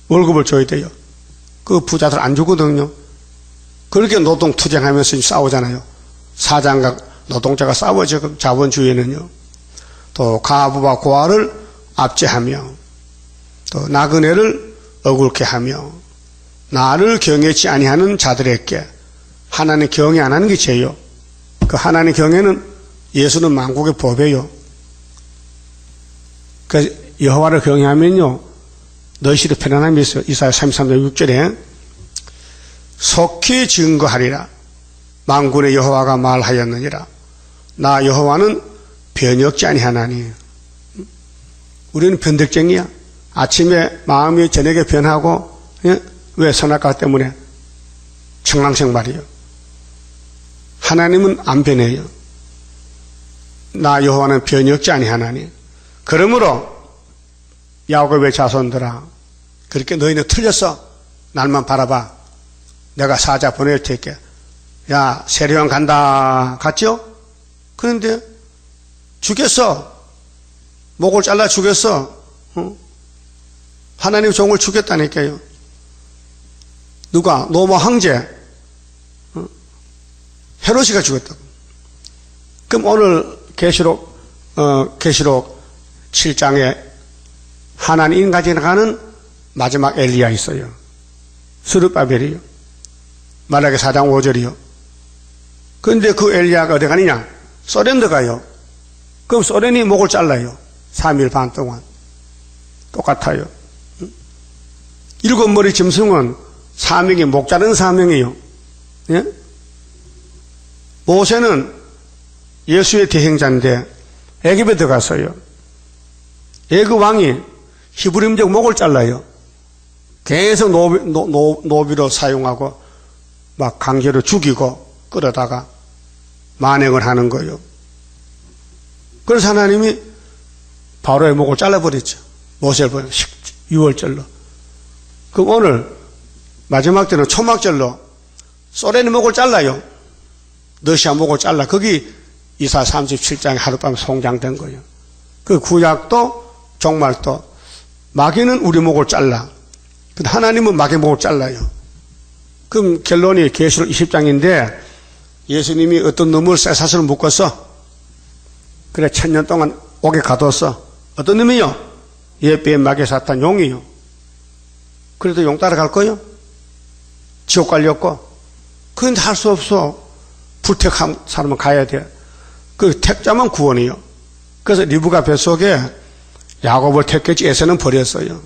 월급을 줘야 돼요. 그 부자들 안 주거든요. 그렇게 노동 투쟁하면서 싸우잖아요. 사장과 노동자가 싸워 지금 자본주의는요. 또 가부와 고아를 압제하며 또 나그네를 억울케 하며 나를 경외치 아니하는 자들에게 하나님 경외 안 하는 게 죄요. 그 하나님 경외는 예수는 만국의 법이에요. 그래서 여호와를 경외하면요 너희들이 편안함이 있어요. 이사야 33장 6절에 속히 증거하리라. 만군의 여호와가 말하였느니라. 나 여호와는 변혁지 아니하나니. 우리는 변덕쟁이야. 아침에 마음이 저녁에 변하고, 예? 왜? 선악과 때문에 청랑생발이요. 하나님은 안 변해요. 나 여호와는 변혁지 아니하나니. 그러므로 야곱의 자손들아, 그렇게 너희는 틀렸어. 날만 바라봐. 내가 사자 보낼 테니까. 야, 세례요한 간다. 갔죠? 그런데 죽였어. 목을 잘라 죽였어. 하나님 종을 죽였다니까요. 누가? 노모 황제 헤롯이가 죽였다고. 그럼 오늘 계시록 7장에 하나님 인까지 나가는 마지막 엘리야 있어요. 스룹바벨이요. 말라기 4장 5절이요. 그런데 그 엘리야가 어디 가느냐? 소련 들어가요. 그럼 소련이 목을 잘라요. 3일 반 동안. 똑같아요. 7머리 짐승은 사명이 목 자른 사명이에요. 예? 모세는 예수의 대행자인데 애굽에 들어갔어요. 애굽 왕이 히브리민족 목을 잘라요. 계속 노비로 사용하고 막 강제로 죽이고 끌어다가 만행을 하는 거예요. 그래서 하나님이 바로의 목을 잘라버렸죠. 모세를 보여 6월절로. 그럼 오늘 마지막 때는 초막절로 소련의 목을 잘라요. 러시아 목을 잘라. 거기 이사 37장에 하룻밤 송장된 거예요. 그 구약도 종말도 마귀는 우리 목을 잘라. 근데 하나님은 마귀 목을 잘라요. 그럼 결론이 계시록 20장인데 예수님이 어떤 놈을 쇠사슬을 묶었어. 그래 1000년 동안 옥에 가뒀어. 어떤 놈이요? 예배의 마귀 사탄 용이요. 그래도 용 따라갈 거요? 지옥 갈렸고. 그런데 할 수 없어. 불택한 사람은 가야 돼. 그 택자만 구원이요. 그래서 리브가 뱃속에 야곱을 택했지 에서는 버렸어요.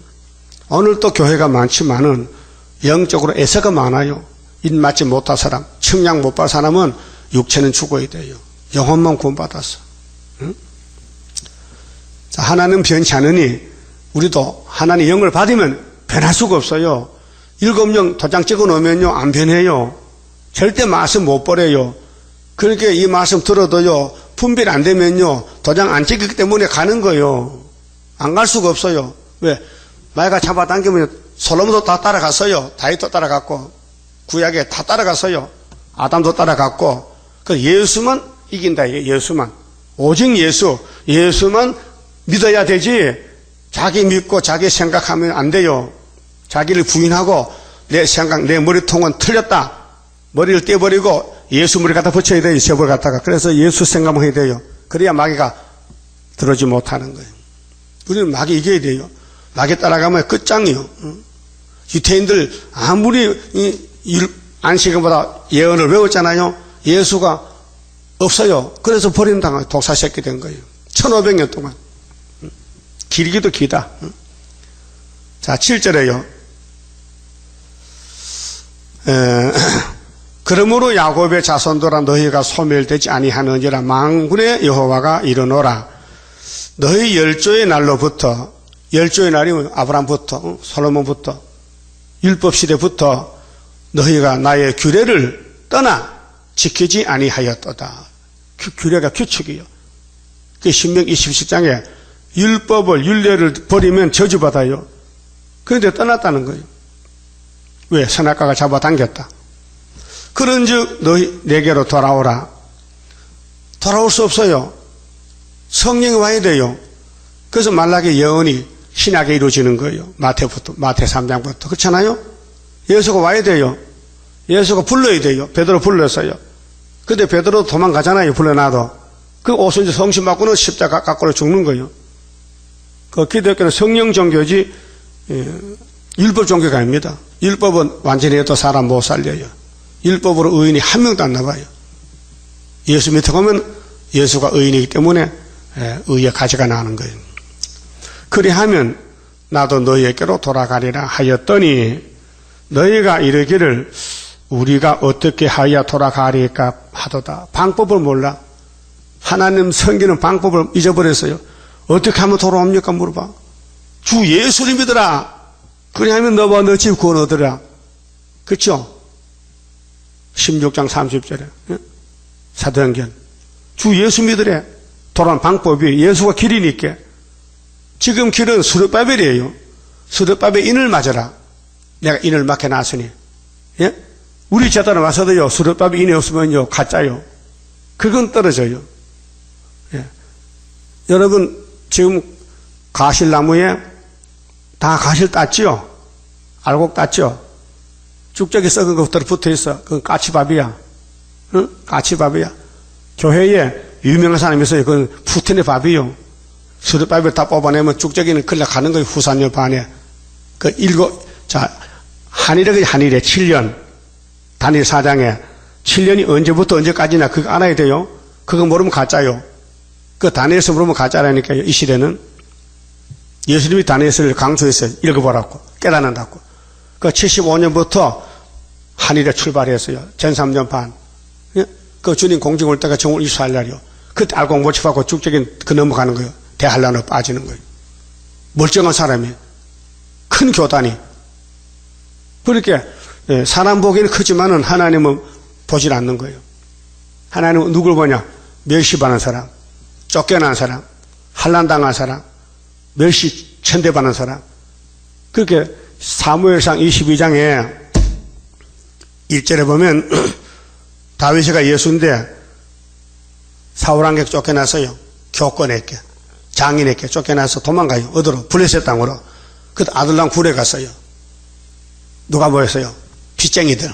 오늘 또 교회가 많지만은 영적으로 에서가 많아요. 입맞지 못한 사람, 측량 못 받은 사람은 육체는 죽어야 돼요. 영혼만 구원받았어. 응? 자, 하나님 변치 않으니 우리도 하나님 영을 받으면 변할 수가 없어요. 7명 도장 찍어 놓으면요 안 변해요. 절대 말씀 못 버려요. 그러니까 이 말씀 들어도요 분별 안 되면요 도장 안 찍기 때문에 가는 거예요. 안 갈 수가 없어요. 왜? 마귀가 잡아당기면 솔로몬도 다 따라갔어요. 다윗도 따라갔고 구약에 다 따라갔어요. 아담도 따라갔고 그 예수만 이긴다. 예수만 오직 예수만 믿어야 되지. 자기 믿고 자기 생각하면 안 돼요. 자기를 부인하고 내 생각 내 머리통은 틀렸다. 머리를 떼버리고 예수 머리 갖다 붙여야 돼요. 세벌 갖다가. 그래서 예수 생각만 해야 돼요. 그래야 마귀가 들어오지 못하는 거예요. 우리는 마귀 이겨야 돼요. 마귀 따라가면 끝장이요. 유태인들 아무리 안식일보다 예언을 외웠잖아요. 예수가 없어요. 그래서 버림당하고 독사 새끼 된 거예요. 1500년 동안. 길기도 기다. 자, 7절에요. 그러므로 야곱의 자손들아 너희가 소멸되지 아니하느니라. 만군의 여호와가 이르노라. 너희 열조의 날로부터, 열조의 날이면 아브람부터 솔로몬부터 율법시대부터 너희가 나의 규례를 떠나 지키지 아니하였도다. 규례가 규칙이요. 그 신명기 27장에 율법을 율례를 버리면 저주받아요. 그런데 떠났다는 거예요. 왜? 선악과가 잡아당겼다. 그런즉 너희 내게로 돌아오라. 돌아올 수 없어요. 성령이 와야 돼요. 그래서 말라기 예언이 신약에 이루어지는 거예요. 마태 3장부터. 그렇잖아요? 예수가 와야 돼요. 예수가 불러야 돼요. 베드로 불렀어요. 근데 베드로 도망가잖아요. 불러놔도. 그 옷을 성신 받고는 십자가 갖고 죽는 거예요. 그 기독교는 성령 종교지 율법 종교가 아닙니다. 율법은 완전히 해도 사람 못 살려요. 율법으로 의인이 한 명도 안 나와요. 예수 밑에 가면 예수가 의인이기 때문에 의의 가치가 나는 거예요. 그리하면 나도 너희에게로 돌아가리라 하였더니 너희가 이르기를 우리가 어떻게 하여 돌아가리까 하도다. 방법을 몰라. 하나님 섬기는 방법을 잊어버렸어요. 어떻게 하면 돌아옵니까? 물어봐. 주 예수를 믿으라. 그리하면 너와 너 집 구원 얻으라. 그렇죠? 16장 30절에 사도행전. 주 예수 믿으래. 돌아온 방법이 예수가 길이니까. 지금 길은 스룹바벨이에요. 스룹바벨 인을 맞아라. 내가 인을 맡겨놨으니. 예? 우리 제자는 와서도요. 스룹바벨 인이 없으면요. 가짜요. 그건 떨어져요. 예. 여러분 지금 가실나무에 다 가실 땄지요? 알곡 땄죠? 쭉저기 썩은 거 붙어있어. 그건 까치밥이야. 응? 까치밥이야. 교회에 유명한 사람이 있어요. 그건 푸틴의 밥이요. 수르밥을 다 뽑아내면 쭉저기는 끌려 가는 거예요. 후산열 반에. 한일에 7년. 단일 사장에 7년이 언제부터 언제까지나 그거 알아야 돼요. 그거 모르면 가짜요. 그 다니엘서 물으면 가짜라니까요. 이 시대는. 예수님이 다니엘서를 강조했어요. 읽어보라고. 깨닫는다고. 그 75년부터 한일에 출발했어요. 전 3년 반. 예? 그 주님 공중 올 때가 정월 24일 날이요. 그때 알고 못 집하고 쭉적인 그 넘어가는 거예요. 대한란으로 빠지는 거예요. 멀쩡한 사람이. 큰 교단이. 그렇게 사람 보기에는 크지만은 하나님은 보질 않는 거예요. 하나님은 누굴 보냐? 멸시받는 사람, 쫓겨난 사람, 환난당한 사람, 멸시 천대받는 사람. 그렇게 사무엘상 22장에 1절에 보면 다윗이가 예수인데 사울왕에게 쫓겨나서요. 교권에게, 장인에게 쫓겨나서 도망가요. 어디로? 블레셋 땅으로. 그 아들랑 굴에 갔어요. 누가 모였어요? 빚쟁이들,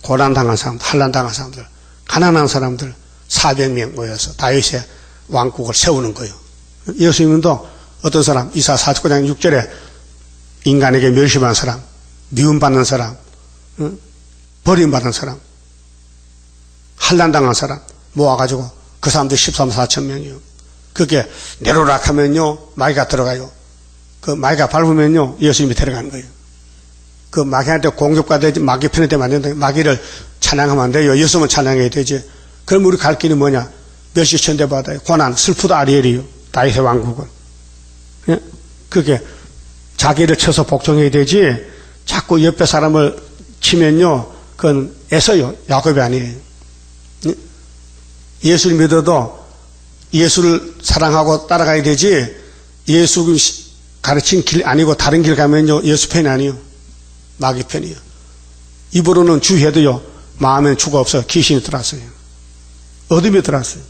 고난당한 사람들, 환난당한 사람들, 가난한 사람들 400명 모여서 다윗의 왕국을 세우는 거예요. 예수님도 어떤 사람, 이사 49장 6절에 인간에게 멸시받는 사람, 미움받는 사람, 버림받는 사람, 환난당한 사람 모아가지고 그 사람들 13, 4천 명이요. 그게 내로락 하면요, 마귀가 들어가요. 그 마귀가 밟으면요, 예수님이 데려가는 거예요. 그 마귀한테 공격받아야지 마귀 편에 되면 안 된다. 마귀를 찬양하면 안 돼요. 예수만 찬양해야 되지. 그럼 우리 갈 길이 뭐냐? 멸시 천대받아요. 고난, 슬프도 아리엘이요. 다윗의 왕국은. 예? 그게 자기를 쳐서 복종해야 되지, 자꾸 옆에 사람을 치면요, 그건 애서요. 야곱이 아니에요. 예? 예수를 믿어도 예수를 사랑하고 따라가야 되지, 예수 가르친 길 아니고 다른 길 가면요, 예수 편이 아니요. 마귀 편이요. 입으로는 주해도요, 마음에는 주가 없어요. 귀신이 들어왔어요. 어둠이 들어왔어요.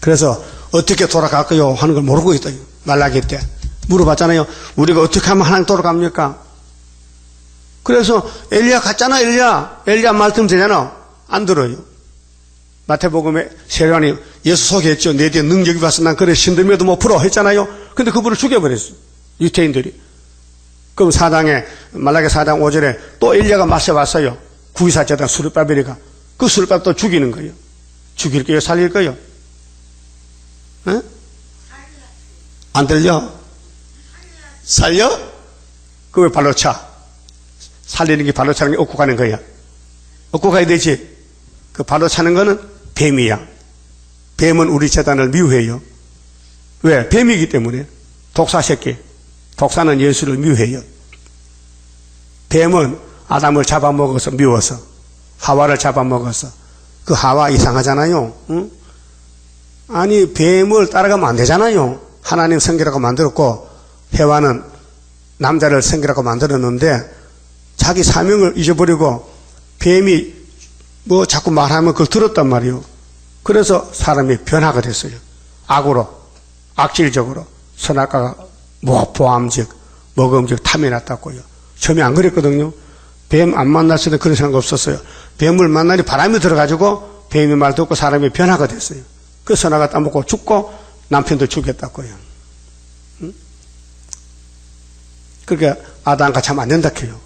그래서 어떻게 돌아갈까요? 하는 걸 모르고 있다. 말라기 때. 물어봤잖아요. 우리가 어떻게 하면 하나님 돌아갑니까? 그래서 엘리야 갔잖아, 엘리야. 엘리야 말씀 되잖아. 안 들어요. 마태복음에 세례요한이 예수 소개했죠. 내 뒤에 능력이 와서 난 그래 신들매도 못 풀어 했잖아요. 근데 그분을 죽여버렸어. 유태인들이. 그럼 말라기 4장 5절에 또 엘리야가 마셔왔어요. 구이사제단 수르바벨이가. 그 수르바벨 또 죽이는 거예요. 죽일 거예요? 살릴 거예요? 에? 안 들려? 살려? 그 왜 발로 차? 살리는 게 발로 차는 게 얻고 가는 거야. 얻고 가야 되지. 그 발로 차는 거는 뱀이야. 뱀은 우리 재단을 미워해요. 왜? 뱀이기 때문에. 독사 새끼. 독사는 예수를 미워해요. 뱀은 아담을 잡아먹어서 미워서, 하와를 잡아먹어서. 그 하와 이상하잖아요. 응? 아니, 뱀을 따라가면 안 되잖아요. 하나님 성기라고 만들었고, 해와는 남자를 성기라고 만들었는데, 자기 사명을 잊어버리고, 뱀이 뭐 자꾸 말하면 그걸 들었단 말이에요. 그래서 사람이 변화가 됐어요. 악으로, 악질적으로, 선악과가 보암직, 먹음직, 탐이 났다고요. 처음에 안 그랬거든요. 뱀 안 만났을 때 그런 생각 없었어요. 뱀을 만나니 바람이 들어가지고 뱀이 말 듣고 사람이 변화가 됐어요. 그 선악과 따먹고 죽고 남편도 죽였다고요. 응? 그러니까 아담과 참 안 된다 해요.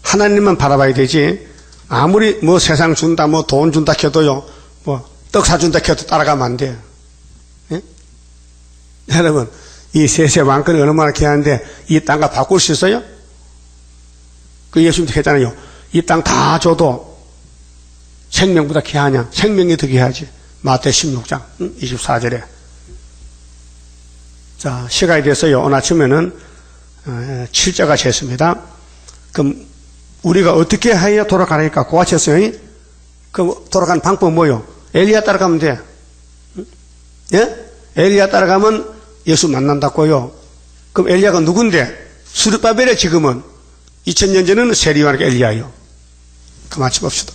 하나님만 바라봐야 되지. 아무리 뭐 세상 준다, 뭐 돈 준다 해도요, 뭐 떡 사준다 해도 따라가면 안 돼요. 예? 여러분, 이 세세 왕권이 얼마나 귀한데 이 땅과 바꿀 수 있어요? 그 예수님도 했잖아요. 이 땅 다 줘도 생명보다 귀하냐? 생명이 더 귀하지. 마태 16장 24절에. 자, 시간이 돼서요. 오늘 아침에는 7자가 쟀습니다. 그럼 우리가 어떻게 해야 돌아가니까 그거 쟀어요? 그럼 돌아가는 방법은 뭐요? 엘리야 따라가면 돼. 예? 엘리야 따라가면 예수 만난다고요. 그럼 엘리야가 누군데? 수르바벨에 지금은 2000년 전에는 세리요한과 엘리야예요. 그만 봅시다.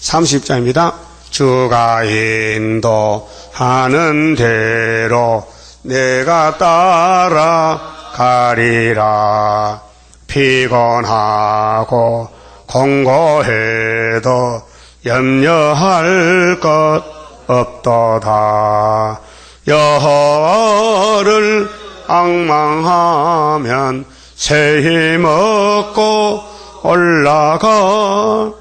30장입니다. 주가 인도하는 대로 내가 따라가리라. 피곤하고 공고해도 염려할 것 없도다. 여호와를 앙망하면 새 힘 얻고 올라가.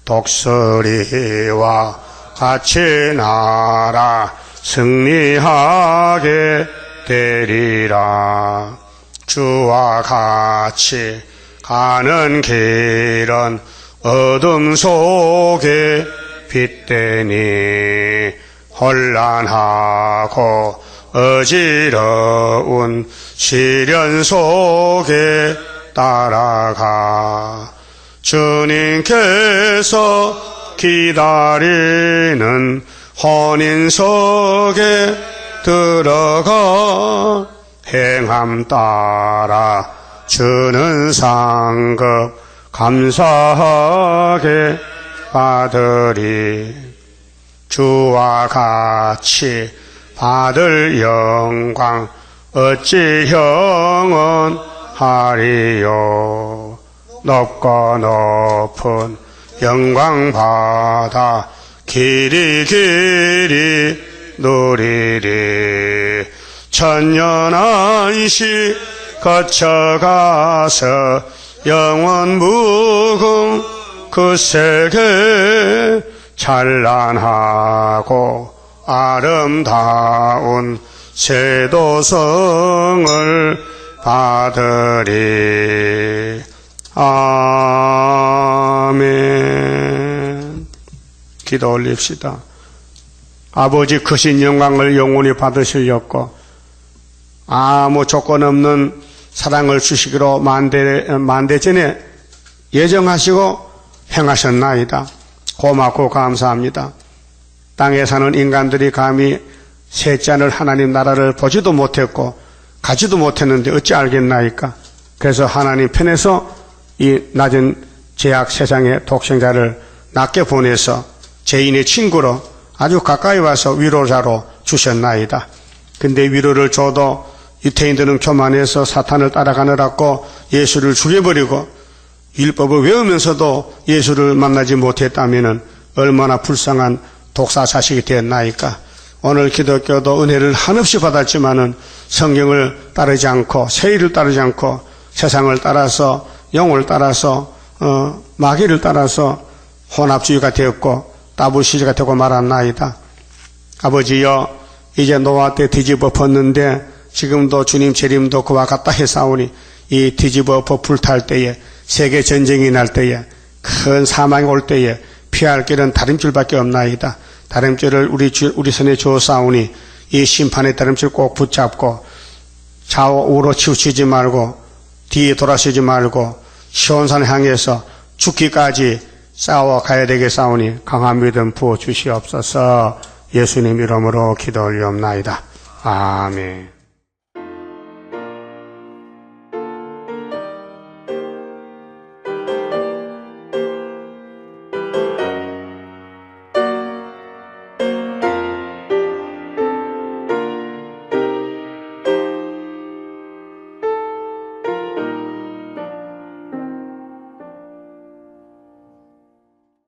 독수리와 같이 날아 승리하게 되리라. 주와 같이 가는 길은 어둠 속에 빛되니 혼란하고 어지러운 시련 속에 따라가. 주님께서 기다리는 혼인석에 들어가. 행함 따라 주는 상급 감사하게 받으리. 주와 같이 받을 영광 어찌 영원하리요. 높고 높은 영광 받아 길이 누리리. 천년안시 거쳐가서 영원 무궁 그 세계 찬란하고 아름다운 세도성을 받으리. 아멘. 기도 올립시다. 아버지 크신 영광을 영원히 받으시려고 아무 조건 없는 사랑을 주시기로 만대 전에 예정하시고 행하셨나이다. 고맙고 감사합니다. 땅에 사는 인간들이 감히 셋째 하늘 하나님 나라를 보지도 못했고 가지도 못했는데 어찌 알겠나이까. 그래서 하나님 편에서 이 낮은 죄악 세상의 독생자를 낮게 보내서 죄인의 친구로 아주 가까이 와서 위로자로 주셨나이다. 근데 위로를 줘도 유태인들은 교만해서 사탄을 따라가느라고 예수를 죽여버리고 율법을 외우면서도 예수를 만나지 못했다면 얼마나 불쌍한 독사 자식이 되었나이까. 오늘 기독교도 은혜를 한없이 받았지만은 성경을 따르지 않고 세의를 따르지 않고 세상을 따라서 영을 따라서 마귀를 따라서 혼합주의가 되었고 따블시주가 되고 말았나이다. 아버지여, 이제 노아 때 뒤집어 엎었는데 지금도 주님 재림도 그와 같다 했사오니 이 뒤집어 엎어 불탈 때에 세계 전쟁이 날 때에 큰 사망이 올 때에 피할 길은 다림줄밖에 없나이다. 다림줄을 우리 손에 주었사오니 이 심판의 다림줄 꼭 붙잡고 좌우로 치우치지 말고 뒤에 돌아서지 말고 시온산을 향해서 죽기까지 싸워가야 되겠사오니 강한 믿음 부어주시옵소서. 예수님 이름으로 기도 올리옵나이다. 아멘.